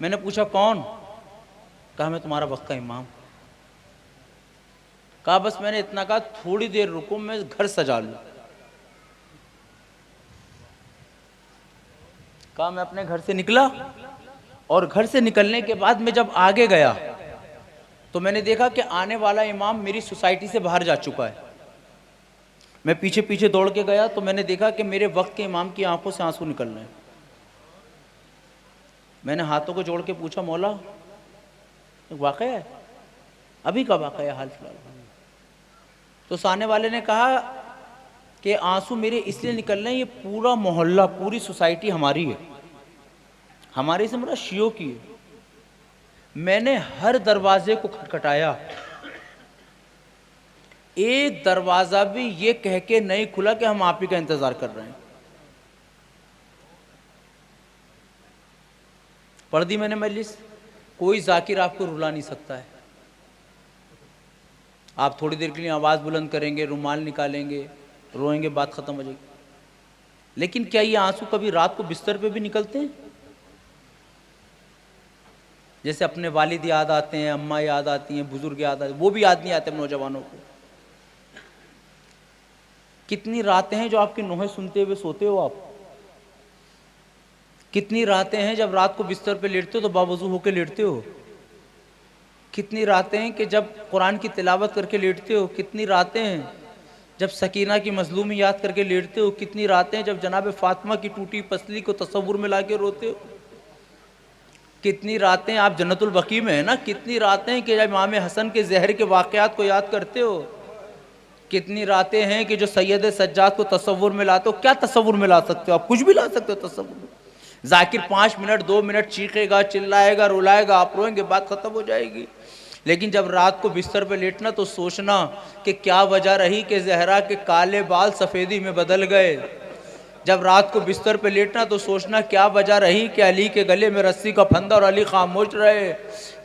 मैंने पूछा कौन? कहा मैं तुम्हारा वक्त का इमाम। कहा बस मैंने इतना कहा थोड़ी देर रुको मैं घर सजा लूं। कहा मैं अपने घर से निकला और घर से निकलने के बाद मैं जब आगे गया तो मैंने देखा कि आने वाला इमाम मेरी सोसाइटी से बाहर जा चुका है। मैं पीछे पीछे दौड़ के गया तो मैंने देखा कि मेरे वक्त के इमाम की आंखों से आंसू निकल रहे हैं। मैंने हाथों को जोड़ के पूछा मौला वाक़या है? अभी का वाक़या हाल फिलहाल? तो सामने वाले ने कहा कि आंसू मेरे इसलिए निकल रहे हैं, ये पूरा मोहल्ला पूरी सोसाइटी हमारी है, हमारे से मेरा शियो की है, मैंने हर दरवाजे को खटखटाया, एक दरवाजा भी ये कह के नहीं खुला कि हम आप ही का इंतजार कर रहे हैं। पढ़ दी मैंने मजलिस। कोई जाकिर आपको रुला नहीं सकता है। आप थोड़ी देर के लिए आवाज़ बुलंद करेंगे, रुमाल निकालेंगे, रोएंगे, बात ख़त्म हो जाएगी, लेकिन क्या ये आंसू कभी रात को बिस्तर पे भी निकलते हैं? जैसे अपने वालिद याद आते हैं, अम्मा याद आती हैं, बुजुर्ग याद आते हैं, वो भी याद नहीं आते नौजवानों को। कितनी रातें हैं जो आपकी नोहें सुनते हुए सोते हो आप? कितनी रातें हैं जब रात को बिस्तर पे लेटते हो तो बावजू होकर लेटते हो? कितनी रातें हैं कि जब कुरान की तिलावत करके लेटते हो? कितनी रातें हैं जब सकीना की मजलूमी याद करके लेटते हो? कितनी रातें हैं जब जनाब फातिमा की टूटी पसली को तसव्वुर में ला के रोते हो? कितनी रातें आप जन्नतुल बकी में है ना, कितनी रातें हैं कि जब इमाम हसन के जहर के वाक़यात को याद करते हो? कितनी रातें हैं कि जो सैयद सज्जाद को तसव्वुर में लाते हो? क्या तसव्वुर में ला सकते हो आप? कुछ भी ला सकते हो तसव्वुर में। जाकिर 5 मिनट 2 मिनट चीखेगा, चिल्लाएगा, रुलाएगा, आप रोएंगे, बात खत्म हो जाएगी। लेकिन जब रात को बिस्तर पे लेटना तो सोचना कि क्या वजह रही कि जहरा के काले बाल सफ़ेदी में बदल गए। जब रात को बिस्तर पे लेटना तो सोचना क्या वजह रही कि अली के गले में रस्सी का फंदा और अली खामोश रहे।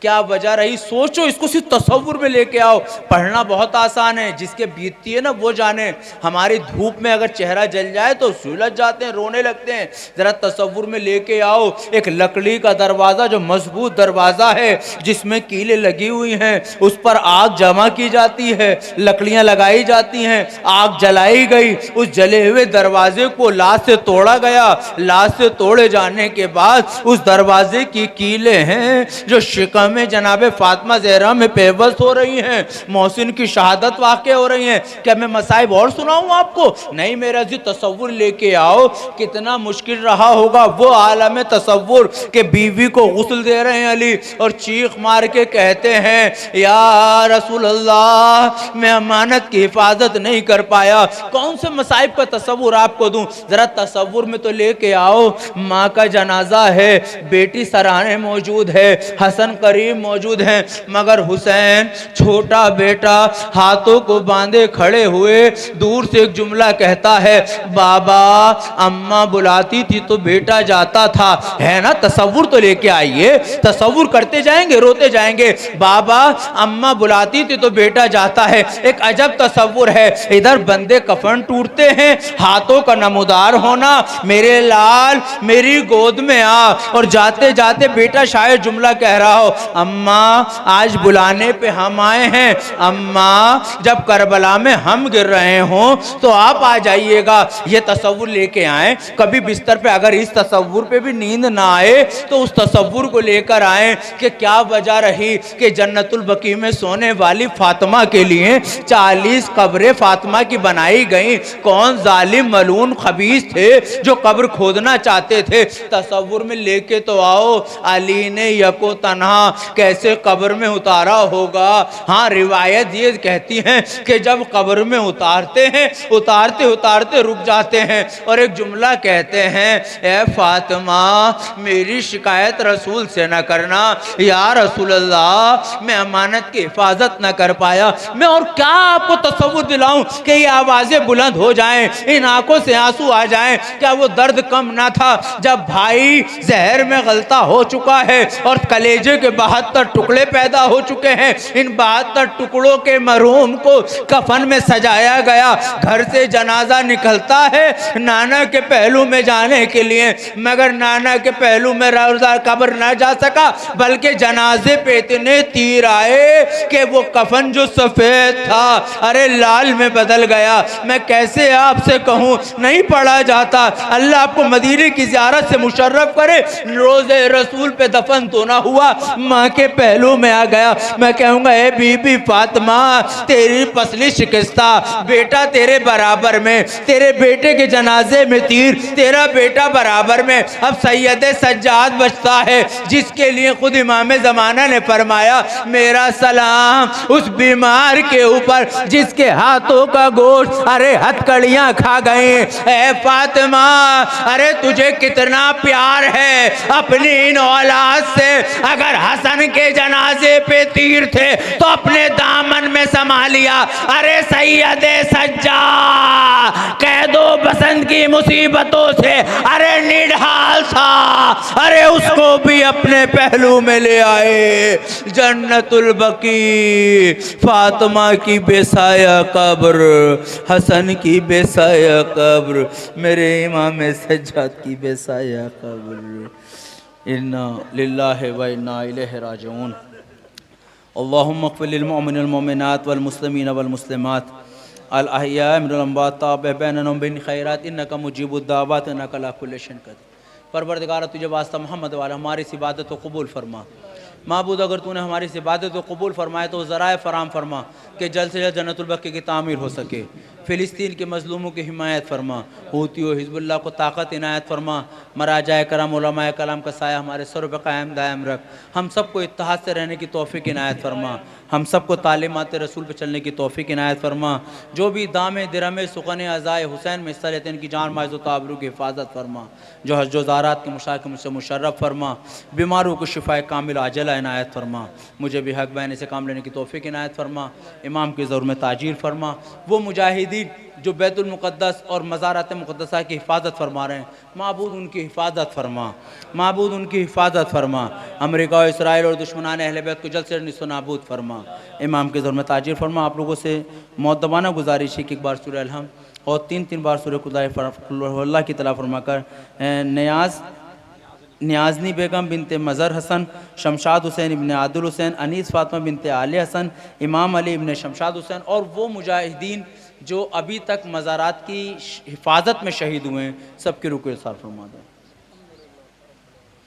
क्या वजह रही? सोचो, इसको सिर्फ तसव्वुर में लेके आओ। पढ़ना बहुत आसान है, जिसके बीतती है ना वो जाने। हमारी धूप में अगर चेहरा जल जाए तो सुलझ जाते हैं, रोने लगते हैं। ज़रा तसव्वुर में लेके आओ एक लकड़ी का दरवाज़ा, जो मजबूत दरवाज़ा है जिसमें कीलें लगी हुई हैं, उस पर आग जमा की जाती है, लकड़ियाँ लगाई जाती हैं, आग जलाई गई, उस जले हुए दरवाजे को ला लाश से तोड़ा गया। लाश से तोड़े जाने के बाद उस दरवाजे की कीलें हैं जो शिकम में जनाब फातिमा ज़हरा में पेवस्त हो रही हैं, मोहसिन की शहादत वाक़ हो रही हैं। क्या मैं मसाइब और सुनाऊं आपको? नहीं, मेरा जी तसव्वुर लेके आओ। कितना मुश्किल रहा होगा वो आलम तसव्वुर के बीवी को गुस्ल दे रहे हैं अली और चीख मार के कहते हैं या रसूल अल्लाह, मैं अमानत की हिफाजत नहीं कर पाया। कौन से मसाइब का तसव्वुर आपको दूं? जरा तसव्वुर में तो लेके आओ। माँ का जनाजा है, बेटी सराहने मौजूद है, हसन करीम मौजूद हैं, मगर हुसैन छोटा बेटा हाथों को बांधे खड़े हुए दूर से एक जुमला कहता है, बाबा अम्मा बुलाती थी तो बेटा जाता था। है ना? तसव्वुर तो लेके आइए, तसव्वुर करते जाएंगे, रोते जाएंगे। बाबा अम्मा बुलाती थी तो बेटा जाता है। एक अजब तसव्वुर है। इधर बंदे कफन टूटते हैं, हाथों का नमूदार होना, मेरे लाल मेरी गोद में आ, और जाते जाते बेटा शायद जुमला कह रहा हो, अम्मा आज बुलाने पे हम आए हैं, अम्मा जब करबला में हम गिर रहे हों तो आप आ जाइएगा। ये तसव्वुर लेके आए। कभी बिस्तर पे अगर इस तसव्वुर पे भी नींद ना आए तो उस तसव्वुर को लेकर आए कि क्या वजह रही कि जन्नतुल बकी में सोने वाली फातिमा के लिए 40 कब्रें फातिमा की बनाई गई। कौन जालिम मलून खबीस थे जो कब्र खोदना चाहते थे? तसव्वुर में लेके तो आओ। अली ने यको तन्हा कैसे कब्र में उतारा होगा? हाँ, रिवायत ये कहती है कि जब कब्र में उतारते हैं, उतारते उतारते रुक जाते हैं और एक जुमला कहते हैं, ए फातिमा मेरी शिकायत रसूल से न करना। या रसूल अल्लाह, मैं अमानत की हिफाजत न कर पाया। मैं और क्या आपको तसव्वुर दिलाऊं कि ये आवाजें बुलंद हो जाएं, इन आंखों से आंसू आ जाएं? क्या वो दर्द कम ना था जब भाई जहर में गलता हो चुका है और कलेजे के 72 टुकड़े पैदा हो चुके हैं? इन 72 टुकड़ों के मरहूम को कफन में सजाया गया। घर से जनाजा निकलता है नाना के पहलू में जाने के लिए, मगर नाना के पहलू में रोजा कब्र ना जा सका, बल्कि जनाजे पे इतने तीर आए कि वो कफन जो सफेद था अरे लाल में बदल गया। मैं कैसे आपसे कहूँ, नहीं पढ़ा जाता। अल्लाह आपको मदीने की ज़ियारत से मुशर्रफ करे। रोज़े रसूल पे दफन तो ना हुआ, माँ के पहलू में आ गया। मैं कहूँगा ए बीबी फातिमा, तेरी पसली शिकस्ता, बेटा तेरे बराबर में, तेरे बेटे के जनाजे में तीर, तेरा बेटा बराबर में। अब सैयद सज्जाद बचता है जिसके लिए खुद इमाम ज़माना ने फरमाया, मेरा सलाम उस बीमार के ऊपर जिसके हाथों का गोश्त अरे हथकड़ियाँ खा गए। ए फातिमा, अरे तुझे कितना प्यार है अपनी इन औलाद से। अगर हसन के जनाजे पे तीर थे तो अपने दामन में समा लिया। अरे सैयद सज्जाद कैदो बसंत की मुसीबतों से अरे निढाल था, अरे उसको भी अपने पहलू में ले आए। जन्नतुल बकी, फातिमा की बेसाया कब्र, हसन की बेसाया कब्र, मेरे इमाम सज्जाद की बेसाया कब्र। इन्ना लिल्लाहि व इन्ना इलैहि राजिऊन। अल्लाहुम्मा इग़फिर लिल मुमिनीन वल मुमिनात वल मुस्लिमीन वल मुस्लिमात अल अहयाइ मिनल अम्वात ताब बैनहुम बिन खैरात इन्नका मुजीबुद दावत इन्नका अला कुल्लि शैइन क़दीर। परवरदिगार तुझे वास्ता मोहम्मद वाला हमारी इस इबादत को कबूल फरमा। माबूद अगर तूने हमारी इस इबादत को कबूल फरमाए तो ज़राए फराम फरमा कि जल्द से जल्द जन्नतुल बकी की तामीर हो सके। फ़िलिस्तीन के मज़लूमों की हिमायत फरमा, हूती व हिज़्बुल्लाह को ताकत इनायत फरमा। मराजाए करम उलमाए कलाम का साया हमारे सर पे कायम दायम रख। हम सबको इत्तेहाद से रहने की तौफ़ीक़ इनायत फरमा। हम सबको तालीमात रसूल पर चलने की तौफ़ीक़ इनायत फरमा। जो भी दामे दिरमे सुक़ने अज़ाए हुसैन में हिस्सा लेते हैं इनकी जान माइज़ व ताबरू की हिफाजत फरमा। जो हज ज़ारात के मुशाक़ मुझसे मुशर्रफ़ फरमा। बीमारों को शिफ़ाए कामिल आजला इनायत फरमा। मुझे भी हक़ बयान से काम लेने की तौफ़ीक़ इनायत फरमा। इमाम की ज़रूर में ताजीर फरमा। वो मुजाहिदीन जो बैतुल मुक़द्दस और मज़ारात मुक़द्दसा की हिफाजत फरमा रहे हैं, माबूद उनकी हिफाजत फरमा, माबूद उनकी हिफाजत फरमा। अमेरिका और इसराइल और दुश्मनान अहले बैत को जल्द से जल्द निस्व नाबूद फरमा। इमाम के ज़रूर में ताजीर फरमा। आप लोगों से मुअद्दबाना गुजारिश है कि एक बार सूरह अलहम और 3 बार सूरह कुल अल्लाह की तला फरमा कर नियाज़नी बेगम बिनते मज़र हसन, शमशाद हुसैन इब्न आदिल हुसैन, अनीस फातिमा बिनते आले हसन, इमाम अली इब्न शमशाद हुसैन और वो मुजाहिदीन जो अभी तक मज़ारात की हिफाजत में शहीद हुए हैं, सबके रुकू इरसाल फरमा दें।